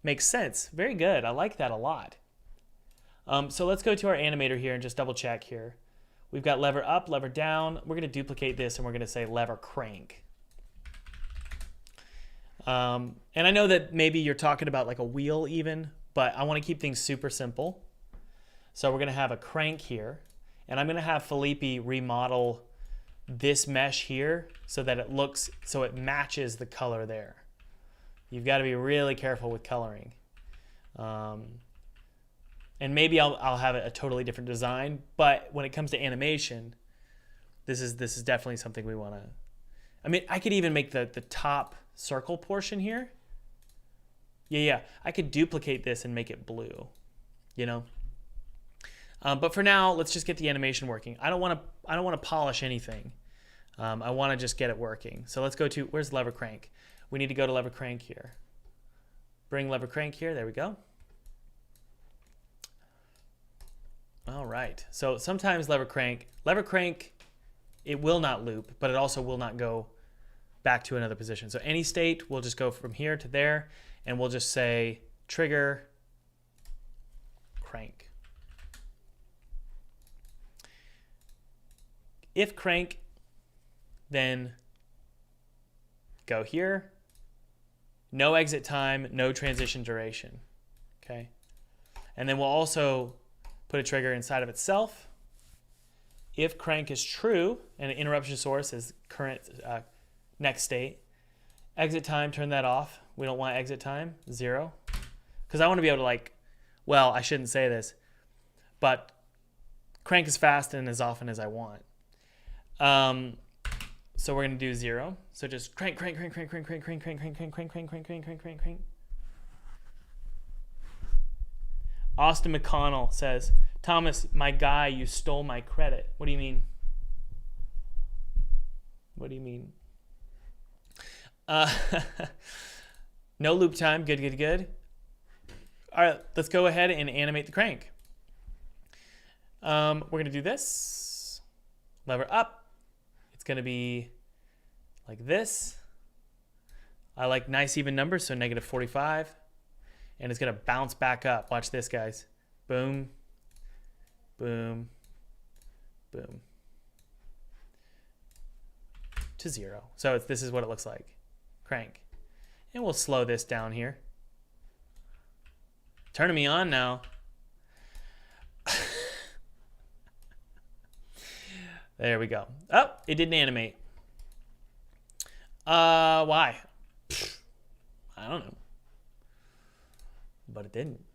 makes sense. Very good. I like that a lot. So let's go to our animator here and just double check here. We've got lever up, lever down. We're going to duplicate this and we're going to say lever crank. And I know that maybe you're talking about like a wheel even, but I want to keep things super simple. So we're going to have a crank here, and I'm going to have Felipe remodel this mesh here so that it matches the color there. You've got to be really careful with coloring. And maybe I'll have a totally different design, but when it comes to animation, this is definitely something we want to. I mean, I could even make the top circle portion here. Yeah. I could duplicate this and make it blue, you know. But for now, let's just get the animation working. I don't want to polish anything. I want to just get it working. So let's go to, where's lever crank? We need to go to lever crank here. Bring lever crank here. There we go. All right. So sometimes lever crank, it will not loop, but it also will not go back to another position. So any state, we'll just go from here to there, and we'll just say trigger crank. If crank, then go here. No exit time, no transition duration. Okay. And then we'll also put a trigger inside of itself. If crank is true and an interruption source is current next state, exit time, turn that off. We don't want exit time, 0. Because I want to be able to well, I shouldn't say this, but crank as fast and as often as I want. So we're going to do 0. So just crank. Austin McConnell says, Thomas, my guy, you stole my credit. What do you mean? What do you mean? No loop time. Good. All right, let's go ahead and animate the crank. We're going to do this. Lever up. It's going to be like this. I like nice even numbers, so -45. And it's going to bounce back up. Watch this, guys. Boom, boom, boom. To 0. So this is what it looks like. Crank. And we'll slow this down here. Turning me on now. There we go. Oh, it didn't animate. Why? I don't know. But it didn't.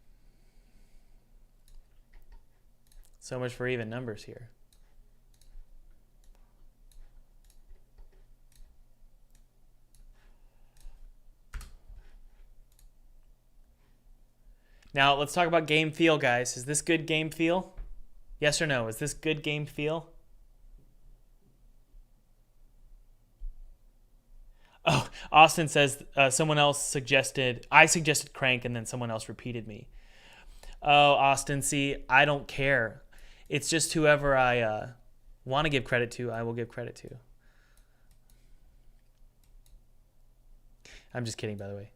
So much for even numbers here. Now, let's talk about game feel, guys. Is this good game feel? Yes or no? Is this good game feel? Oh, Austin says someone else suggested, I suggested crank and then someone else repeated me. Oh, Austin, see, I don't care. It's just whoever I want to give credit to, I will give credit to. I'm just kidding, by the way.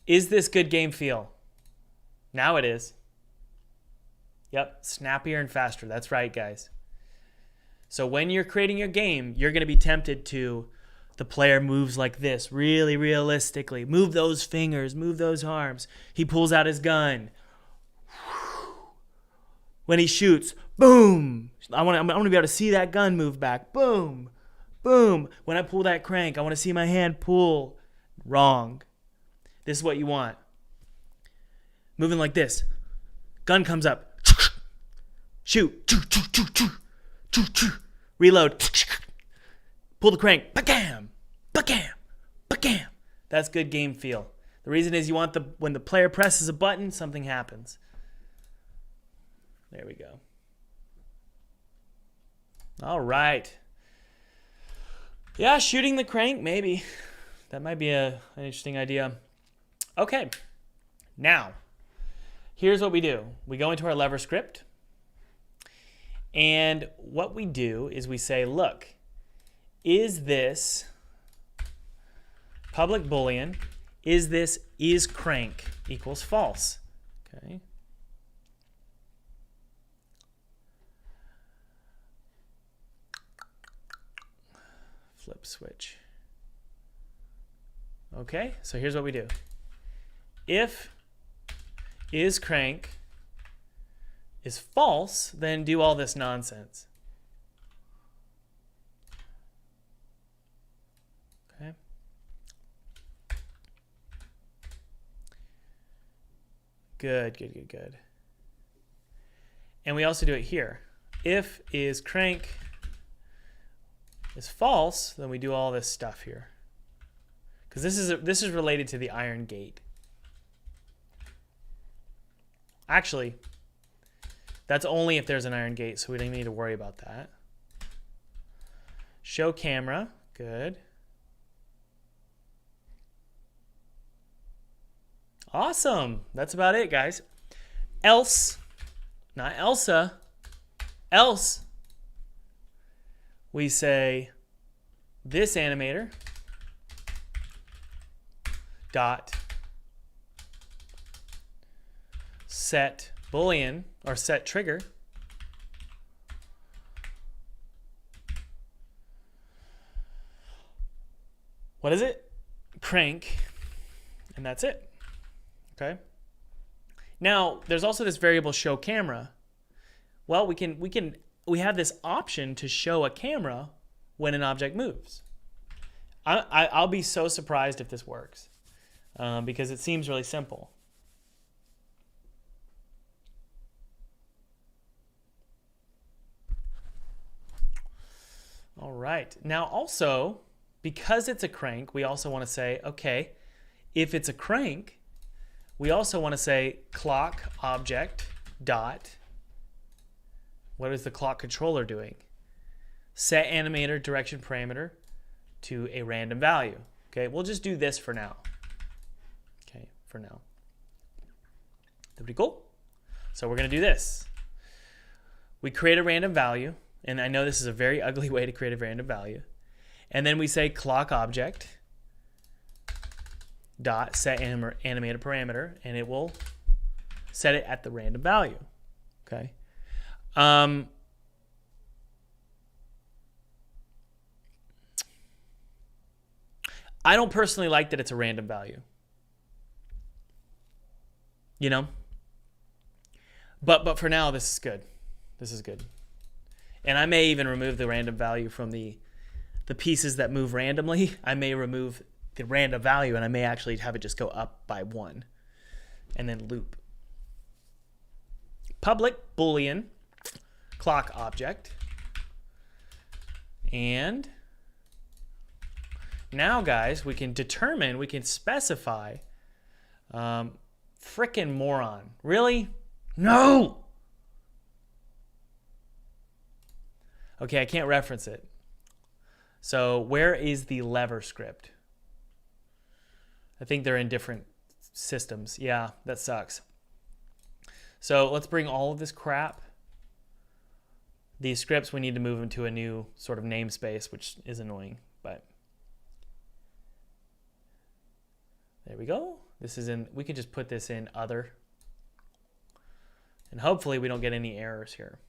Is this good game feel? Now it is. Yep, snappier and faster. That's right, guys. So when you're creating your game, you're going to be tempted to, the player moves like this, really realistically. Move those fingers, move those arms. He pulls out his gun. When he shoots, boom. I want to be able to see that gun move back. Boom, boom. When I pull that crank, I want to see my hand pull. Wrong. This is what you want. Moving like this. Gun comes up. Shoot. Reload. Pull the crank. Ba-gam. Ba-gam. Ba-gam. That's good game feel. The reason is you want when the player presses a button, something happens. There we go. All right. Yeah, shooting the crank, maybe. That might be an interesting idea. Okay. Now, here's what we do. We go into our lever script. And what we do is we say, look, is this public boolean, is crank equals false? Okay. Flip switch. Okay, so here's what we do. If is crank is false, then do all this nonsense. Okay. Good. And we also do it here. If is crank is false, then we do all this stuff here. Because this is related to the iron gate. Actually, that's only if there's an iron gate, so we don't need to worry about that. Show camera, good. Awesome, that's about it, guys. Else, not Elsa, else, we say this animator dot set boolean or set trigger what is it? Crank, and that's it. Okay. Now there's also this variable show camera. Well, we have this option to show a camera when an object moves. I'll be so surprised if this works because it seems really simple. All right. Now also, because it's a crank, we also want to say, okay, if it's a crank, we also want to say clock object dot, what is the clock controller doing? Set animator direction parameter to a random value. Okay, we'll just do this for now. Okay, for now. That'd be cool. So we're going to do this. We create a random value, and I know this is a very ugly way to create a random value. And then we say clock object dot set animator parameter, and it will set it at the random value. Okay. I don't personally like that it's a random value. You know? But for now, this is good. This is good. And I may even remove the random value from the pieces that move randomly. I may remove the random value, and I may actually have it just go up by 1 and then loop. Public boolean clock object. And now, guys, we can specify, frickin' moron. Really? No! Okay, I can't reference it. So where is the lever script? I think they're in different systems. Yeah, that sucks. So let's bring all of this crap. These scripts, we need to move them to a new sort of namespace, which is annoying, but there we go. This is in, we can just put this in other, and hopefully we don't get any errors here.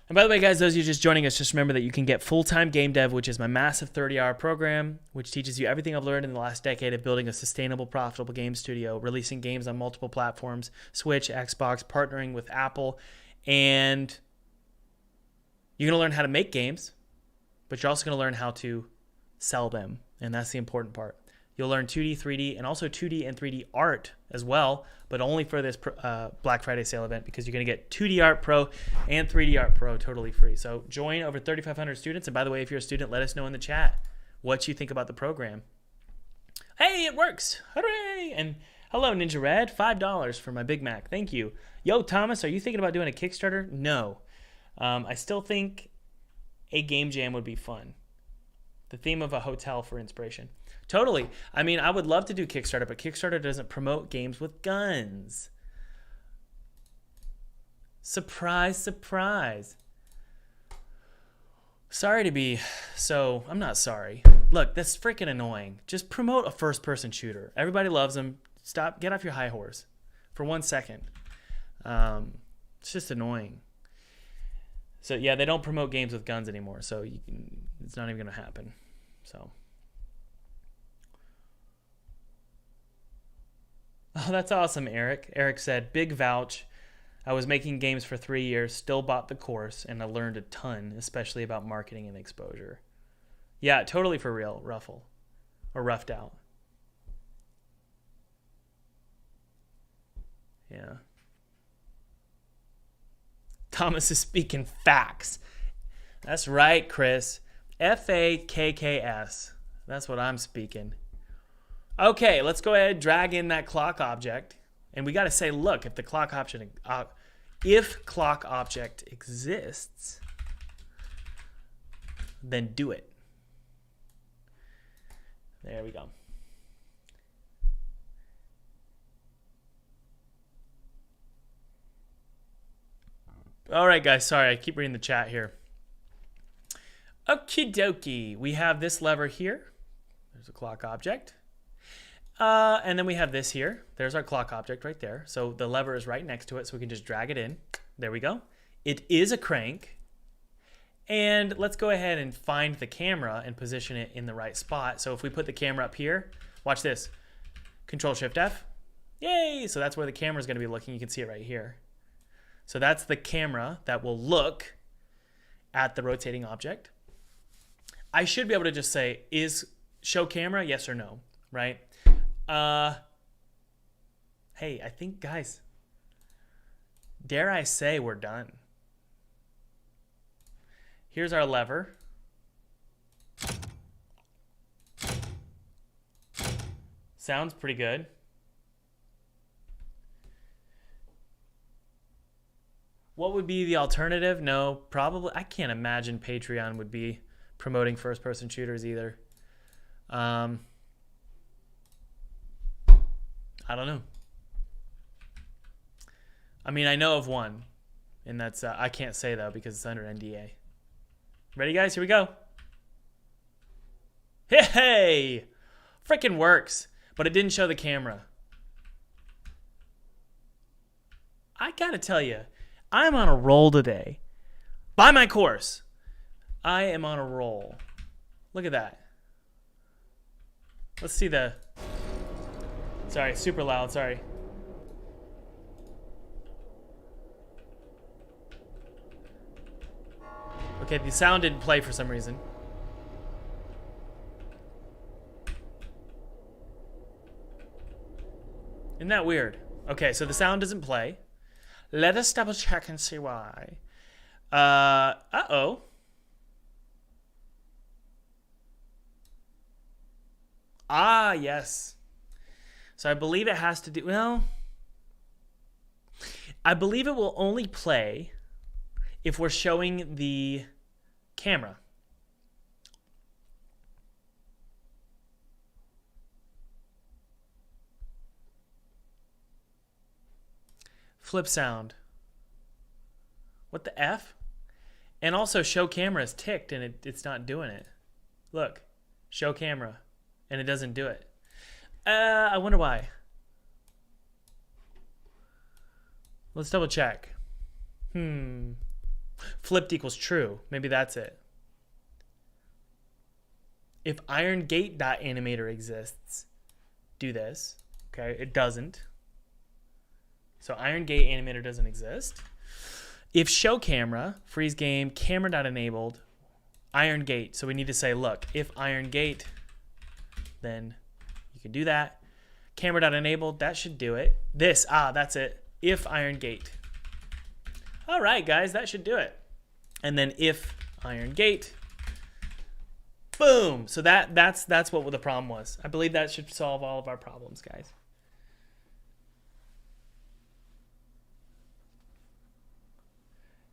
And by the way, guys, those of you just joining us, just remember that you can get Full-Time Game Dev, which is my massive 30-hour program, which teaches you everything I've learned in the last decade of building a sustainable, profitable game studio, releasing games on multiple platforms, Switch, Xbox, partnering with Apple. And you're going to learn how to make games, but you're also going to learn how to sell them. And that's the important part. You'll learn 2D, 3D, and also 2D and 3D art as well, but only for this Black Friday sale event, because you're going to get 2D Art Pro and 3D Art Pro totally free. So join over 3,500 students. And by the way, if you're a student, let us know in the chat what you think about the program. Hey, it works. Hooray! And hello, Ninja Red. $5 for my Big Mac. Thank you. Yo, Thomas, are you thinking about doing a Kickstarter? No. I still think a game jam would be fun. The theme of a hotel for inspiration. Totally. I mean, I would love to do Kickstarter, but Kickstarter doesn't promote games with guns. Surprise, surprise. Sorry to be so... I'm not sorry. Look, that's freaking annoying. Just promote a first-person shooter. Everybody loves them. Stop. Get off your high horse for 1 second. It's just annoying. So, yeah, they don't promote games with guns anymore, so it's not even going to happen. So... Oh, that's awesome, Eric. Eric said, big vouch. I was making games for 3 years, still bought the course, and I learned a ton, especially about marketing and exposure. Yeah, totally for real, Ruffle. Or Roughed Out. Yeah. Thomas is speaking facts. That's right, Chris. F-A-K-K-S. That's what I'm speaking. Okay, let's go ahead and drag in that clock object. And we got to say, look, if the clock object, exists, then do it. There we go. All right, guys, sorry, I keep reading the chat here. Okie dokie, we have this lever here. There's a clock object. And then we have this here. There's our clock object right there. So the lever is right next to it, so we can just drag it in. There we go. It is a crank. And let's go ahead and find the camera and position it in the right spot. So if we put the camera up here, watch this. Control-Shift-F. Yay! So that's where the camera is going to be looking. You can see it right here. So that's the camera that will look at the rotating object. I should be able to just say, is show camera, yes or no, right? Hey, I think, guys, dare I say we're done. Here's our lever. Sounds pretty good. What would be the alternative? No, probably. I can't imagine Patreon would be promoting first-person shooters either. I don't know. I mean, I know of one, and that's I can't say though because it's under NDA. Ready, guys? Here we go. Hey, freaking works, but it didn't show the camera. I gotta tell you, I'm on a roll today. Buy my course. I am on a roll. Look at that. Let's see the... Sorry, super loud, sorry. Okay, the sound didn't play for some reason. Isn't that weird? Okay, so the sound doesn't play. Let us double check and see why. Uh-oh. Ah, yes. So I believe it has to do, well, I believe it will only play if we're showing the camera. Flip sound. What the F? And also show camera is ticked and it's not doing it. Look, show camera, and it doesn't do it. I wonder why. Let's double check. Flipped equals true. Maybe that's it. If IronGate.animator exists, do this. Okay, it doesn't. So IronGate animator doesn't exist. If show camera, freeze game, camera.enabled, IronGate. So we need to say, look, if IronGate, then you can do that. Camera.enabled, that should do it. This, that's it. If IronGate. All right, guys, that should do it. And then if IronGate, boom. So that's what the problem was. I believe that should solve all of our problems, guys.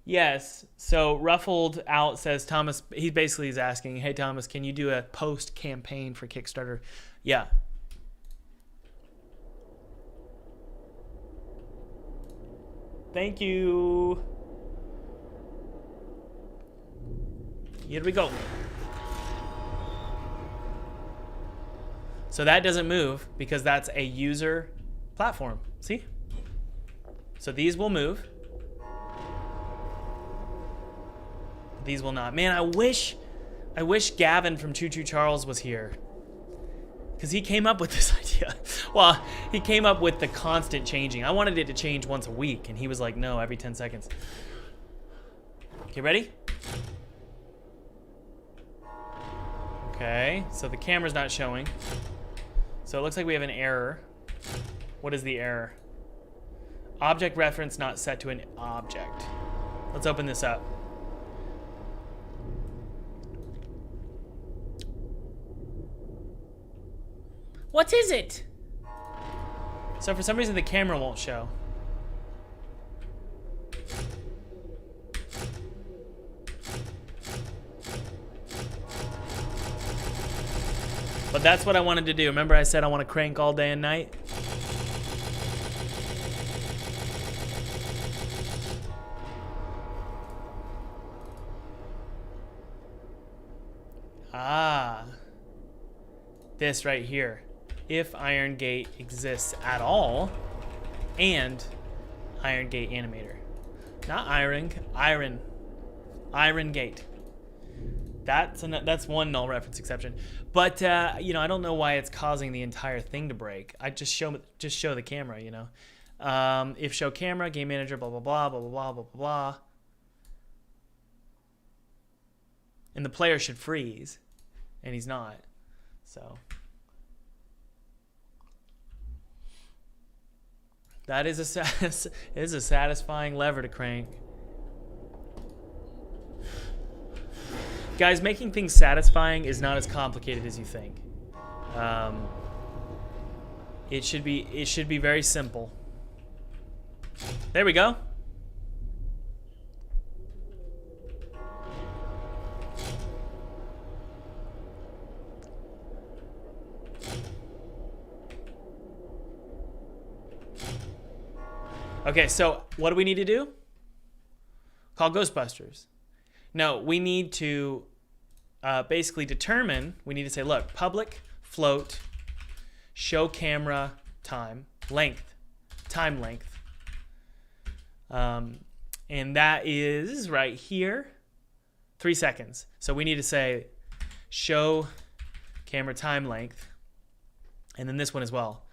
Yes. So Ruffled Out says, Thomas, he basically is asking, hey, Thomas, can you do a post campaign for Kickstarter? Yeah. Thank you. Here we go. So that doesn't move because that's a user platform. See? So these will move. These will not. Man, I wish Gavin from Choo Choo Charles was here, because he came up with this idea. Well, he came up with the constant changing. I wanted it to change once a week, and he was like, no, every 10 seconds. Okay, ready? Okay, so the camera's not showing. So it looks like we have an error. What is the error? Object reference not set to an object. Let's open this up. What is it? So for some reason the camera won't show. But that's what I wanted to do. Remember I said I want to crank all day and night? This right here. If IronGate exists at all, and IronGate animator. Not IronGate. That's one null reference exception. But you know, I don't know why it's causing the entire thing to break. I just show the camera, you know. If show camera, game manager, blah blah blah blah blah blah blah blah. And the player should freeze, and he's not. So that is a satisfying lever to crank. Guys, making things satisfying is not as complicated as you think. It should be very simple. There we go. Okay, so what do we need to do? Call Ghostbusters. No, we need to basically determine, we need to say, look, public float, show camera time length. And that is right here, 3 seconds. So we need to say show camera time length. And then this one as well,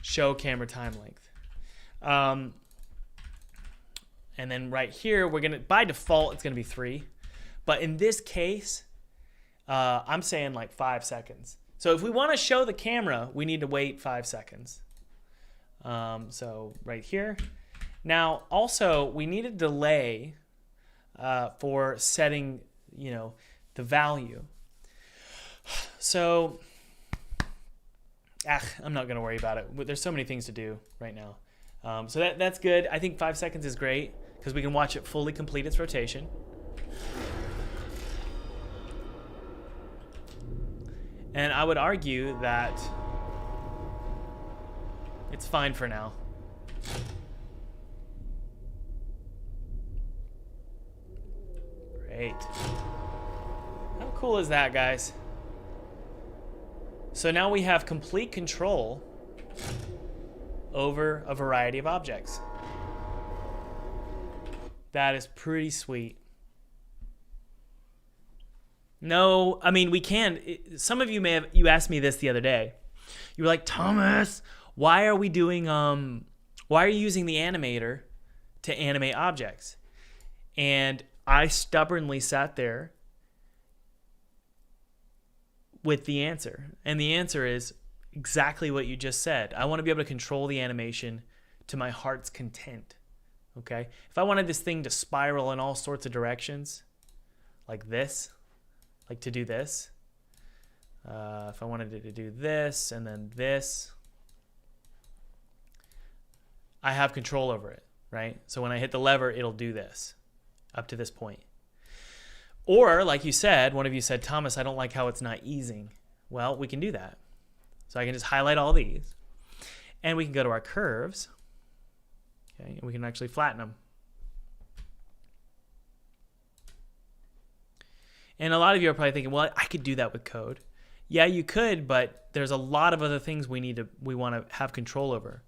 show camera time length. And then right here, we're gonna, by default, it's gonna be 3. But in this case, I'm saying like 5 seconds. So if we wanna show the camera, we need to wait 5 seconds. So right here, Now, also, we need a delay for setting, the value. So, I'm not going to worry about it. There's so many things to do right now. So that's good. I think 5 seconds is great because we can watch it fully complete its rotation. And I would argue that it's fine for now. Great. How cool is that, guys? So now we have complete control over a variety of objects. That is pretty sweet. No, I mean, we can. Some of you you asked me this the other day. You were like, Thomas, why are you using the animator to animate objects? And I stubbornly sat there with the answer. And the answer is exactly what you just said. I want to be able to control the animation to my heart's content. Okay? If I wanted this thing to spiral in all sorts of directions, like this, like to do this, if I wanted it to do this and then this, I have control over it, right? So when I hit the lever, it'll do this up to this point. Or, like you said, one of you said, Thomas, I don't like how it's not easing. Well, we can do that. So I can just highlight all these. And we can go to our curves. Okay, and we can actually flatten them. And a lot of you are probably thinking, well, I could do that with code. Yeah, you could, but there's a lot of other things we want to have control over.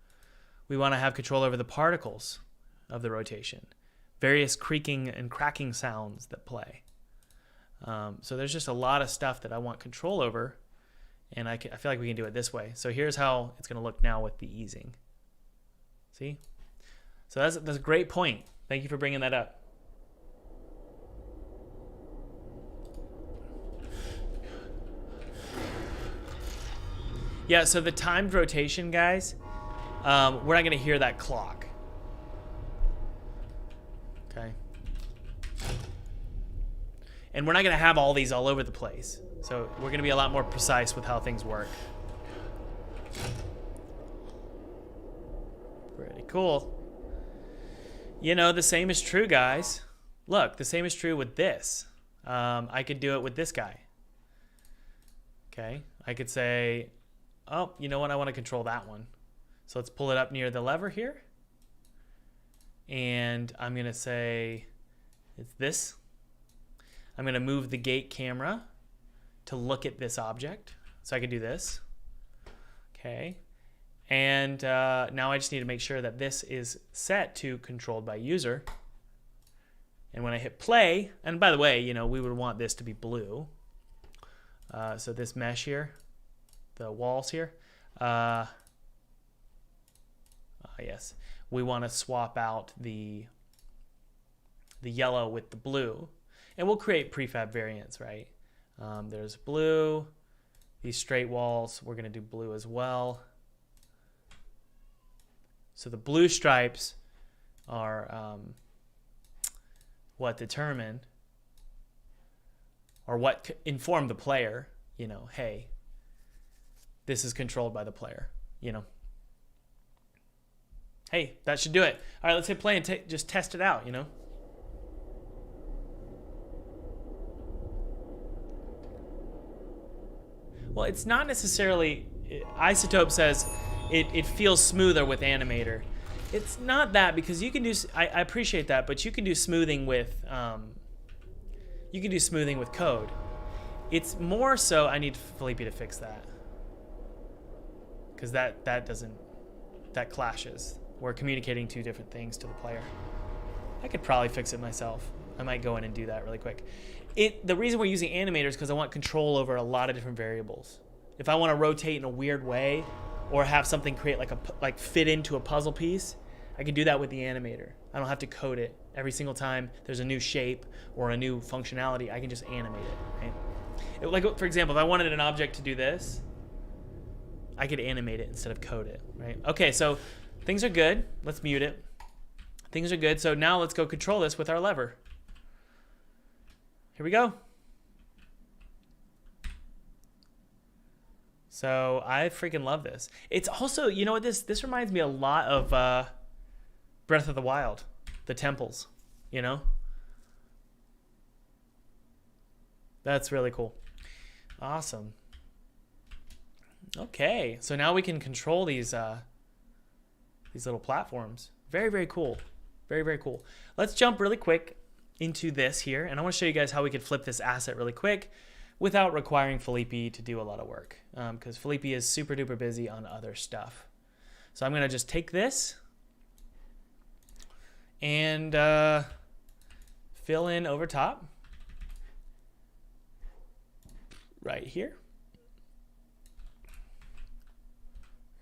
We want to have control over the particles of the rotation, various creaking and cracking sounds that play. So there's just a lot of stuff that I want control over, and I feel like we can do it this way. So here's how it's going to look now with the easing. See? So that's a great point. Thank you for bringing that up. Yeah, so the timed rotation, guys, we're not going to hear that clock. Okay. And we're not going to have all these all over the place. So we're going to be a lot more precise with how things work. Pretty cool. You know, the same is true, guys. Look, the same is true with this. I could do it with this guy. Okay. I could say, oh, you know what? I want to control that one. So let's pull it up near the lever here. And I'm going to say it's this. I'm going to move the gate camera to look at this object. So I can do this. Okay. And now I just need to make sure that this is set to controlled by user. And when I hit play, and by the way, you know, we would want this to be blue. So this mesh here, the walls here, yes, we want to swap out the yellow with the blue, and we'll create prefab variants, right? There's blue, these straight walls, we're going to do blue as well. So the blue stripes are what determine or what inform the player, you know, hey, this is controlled by the player, you know. Hey, that should do it. All right, let's hit play and just test it out, you know. Well, it's not necessarily, Isotope says it feels smoother with Animator. It's not that, because you can do, I appreciate that, but you can do smoothing with, code. It's more so, I need Felipe to fix that. Because that clashes. We're communicating two different things to the player. I could probably fix it myself. I might go in and do that really quick. The reason we're using Animator is because I want control over a lot of different variables. If I want to rotate in a weird way, or have something create like fit into a puzzle piece, I can do that with the Animator. I don't have to code it. Every single time there's a new shape or a new functionality, I can just animate it, right? Like, for example, if I wanted an object to do this, I could animate it instead of code it, right? Okay, so things are good. Let's mute it. Things are good. So now let's go control this with our lever. Here we go. So I freaking love this. It's also, you know what, this reminds me a lot of Breath of the Wild, the temples, you know? That's really cool. Awesome. Okay, so now we can control these little platforms. Very, very cool. Very, very cool. Let's jump really quick into this here, and I want to show you guys how we could flip this asset really quick without requiring Felipe to do a lot of work, because Felipe is super duper busy on other stuff. So I'm going to just take this and fill in over top right here,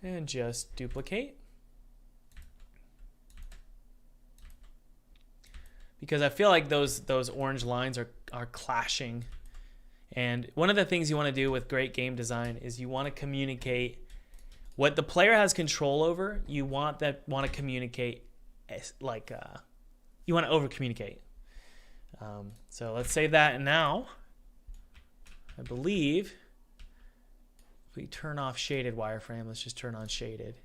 and just duplicate, because I feel like those orange lines are clashing. And one of the things you want to do with great game design is you want to communicate what the player has control over. You want to communicate like you want to over communicate. So let's save that, and now I believe if we turn off shaded wireframe, let's just turn on shaded.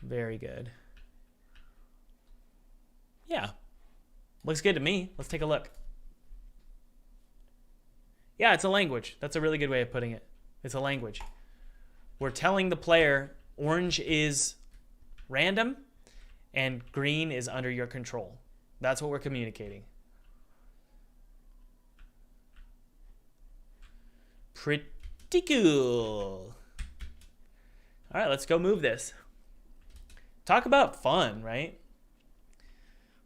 Very good. Yeah, looks good to me. Let's take a look. Yeah, it's a language. That's a really good way of putting it. It's a language. We're telling the player orange is random and green is under your control. That's what we're communicating. Pretty cool. All right, let's go move this. Talk about fun, right?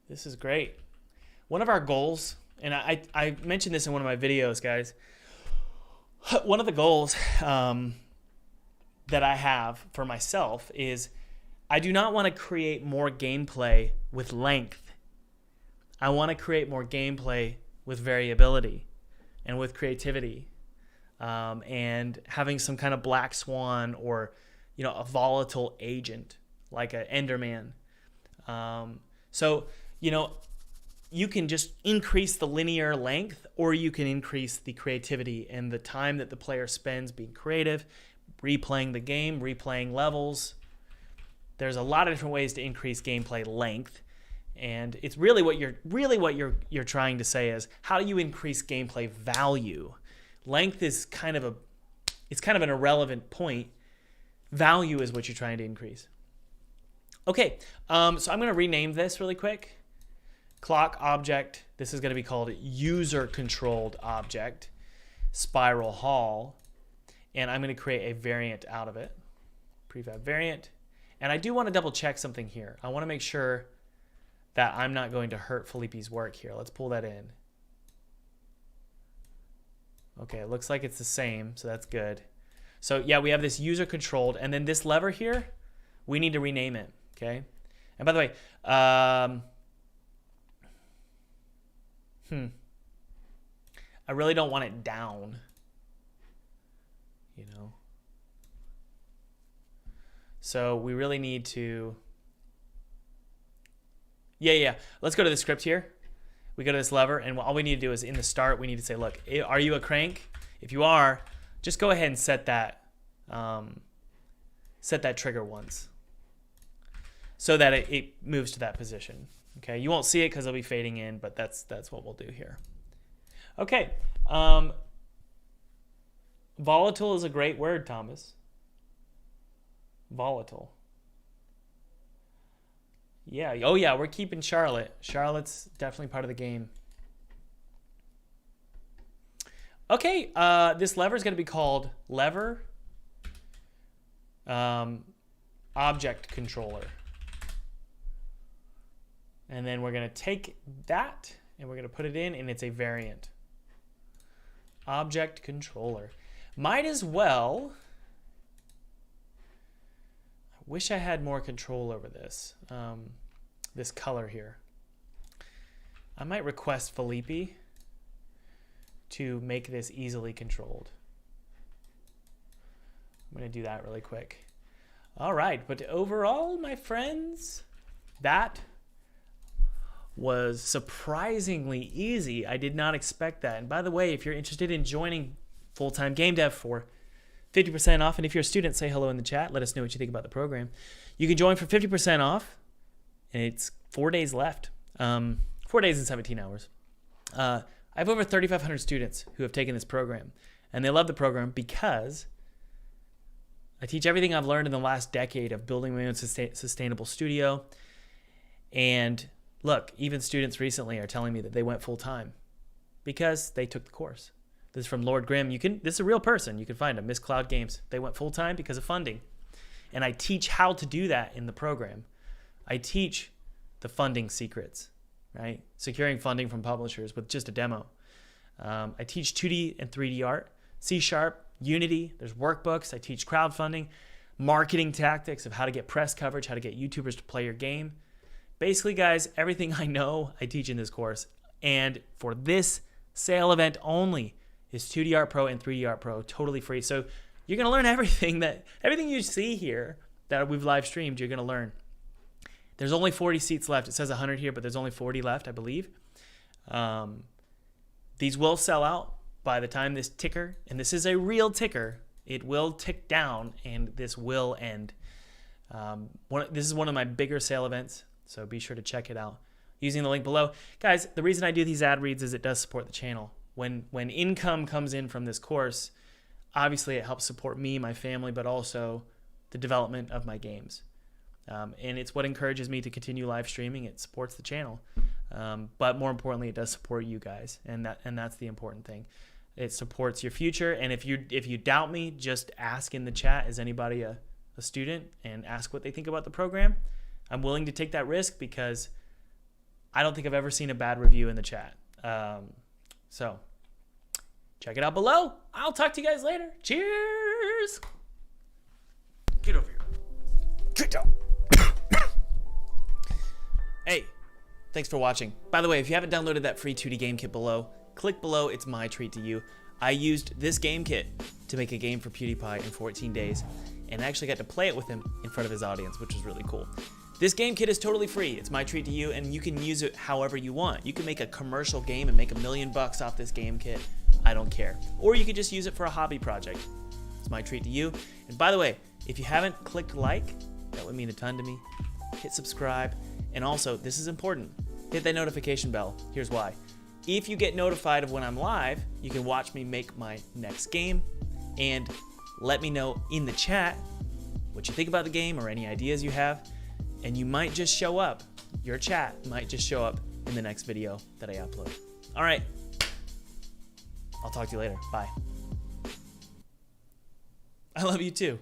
This is great. One of our goals, and I mentioned this in one of my videos, guys. One of the goals that I have for myself is I do not want to create more gameplay with length. I want to create more gameplay with variability and with creativity, and having some kind of black swan or, you know, a volatile agent like an Enderman. So, you know, you can just increase the linear length, or you can increase the creativity and the time that the player spends being creative, replaying the game, replaying levels. There's a lot of different ways to increase gameplay length, and it's really what you're trying to say is, how do you increase gameplay value? Length is kind of an irrelevant point. Value is what you're trying to increase. Okay, so I'm going to rename this really quick. Clock object. This is going to be called user controlled object, spiral hall, and I'm going to create a variant out of it. Prefab variant. And I do want to double check something here. I want to make sure that I'm not going to hurt Felipe's work here. Let's pull that in. Okay, it looks like it's the same, so that's good. So yeah, we have this user controlled, and then this lever here, we need to rename it, okay? And by the way, I really don't want it down, you know? So we really need to, yeah. Let's go to the script here. We go to this lever, and all we need to do is in the start, we need to say, look, are you a crank? If you are, just go ahead and set that trigger once so that it moves to that position. Okay, you won't see it because it'll be fading in, but that's what we'll do here. Okay, volatile is a great word, Thomas. Volatile. Yeah, oh yeah, we're keeping Charlotte. Charlotte's definitely part of the game. Okay, this lever is going to be called lever object controller. And then we're going to take that and we're going to put it in, and it's a variant. Object controller. Might as well. I wish I had more control over this. This color here. I might request Felipe to make this easily controlled. I'm going to do that really quick. All right, but overall, my friends, that was surprisingly easy. I did not expect that. And by the way, if you're interested in joining Full-Time Game Dev for 50% off, and if you're a student, say hello in the chat. Let us know what you think about the program. You can join for 50% off, and it's 4 days left. 4 days and 17 hours. I have over 3,500 students who have taken this program, and they love the program because I teach everything I've learned in the last decade of building my own sustainable studio. And look, even students recently are telling me that they went full-time because they took the course. This is from Lord Grimm. This is a real person. You can find him, Miss Cloud Games. They went full-time because of funding. And I teach how to do that in the program. I teach the funding secrets, right? Securing funding from publishers with just a demo. I teach 2D and 3D art, C#, Unity. There's workbooks. I teach crowdfunding, marketing tactics of how to get press coverage, how to get YouTubers to play your game. Basically, guys, everything I know, I teach in this course. And for this sale event only is 2D Art Pro and 3D Art Pro, totally free. So you're going to learn everything you see here that we've live streamed, you're going to learn. There's only 40 seats left. It says 100 here, but there's only 40 left, I believe. These will sell out by the time this ticker, and this is a real ticker, it will tick down and this will end. This is one of my bigger sale events, so be sure to check it out using the link below. Guys, the reason I do these ad reads is it does support the channel. When income comes in from this course, obviously it helps support me, my family, but also the development of my games. And it's what encourages me to continue live streaming. It supports the channel. But more importantly, it does support you guys. And that's the important thing. It supports your future. And if you doubt me, just ask in the chat, is anybody a student, and ask what they think about the program. I'm willing to take that risk because I don't think I've ever seen a bad review in the chat. So check it out below. I'll talk to you guys later. Cheers. Get over here. Get down. Hey, thanks for watching. By the way, if you haven't downloaded that free 2D game kit below, click below. It's my treat to you. I used this game kit to make a game for PewDiePie in 14 days, and I actually got to play it with him in front of his audience, which was really cool. This game kit is totally free. It's my treat to you, and you can use it however you want. You can make a commercial game and make $1 million off this game kit. I don't care. Or you could just use it for a hobby project. It's my treat to you. And by the way, if you haven't clicked like, that would mean a ton to me. Hit subscribe. And also, this is important, hit that notification bell. Here's why. If you get notified of when I'm live, you can watch me make my next game, and let me know in the chat what you think about the game or any ideas you have, and you might just show up. Your chat might just show up in the next video that I upload. All right. I'll talk to you later. Bye. I love you too.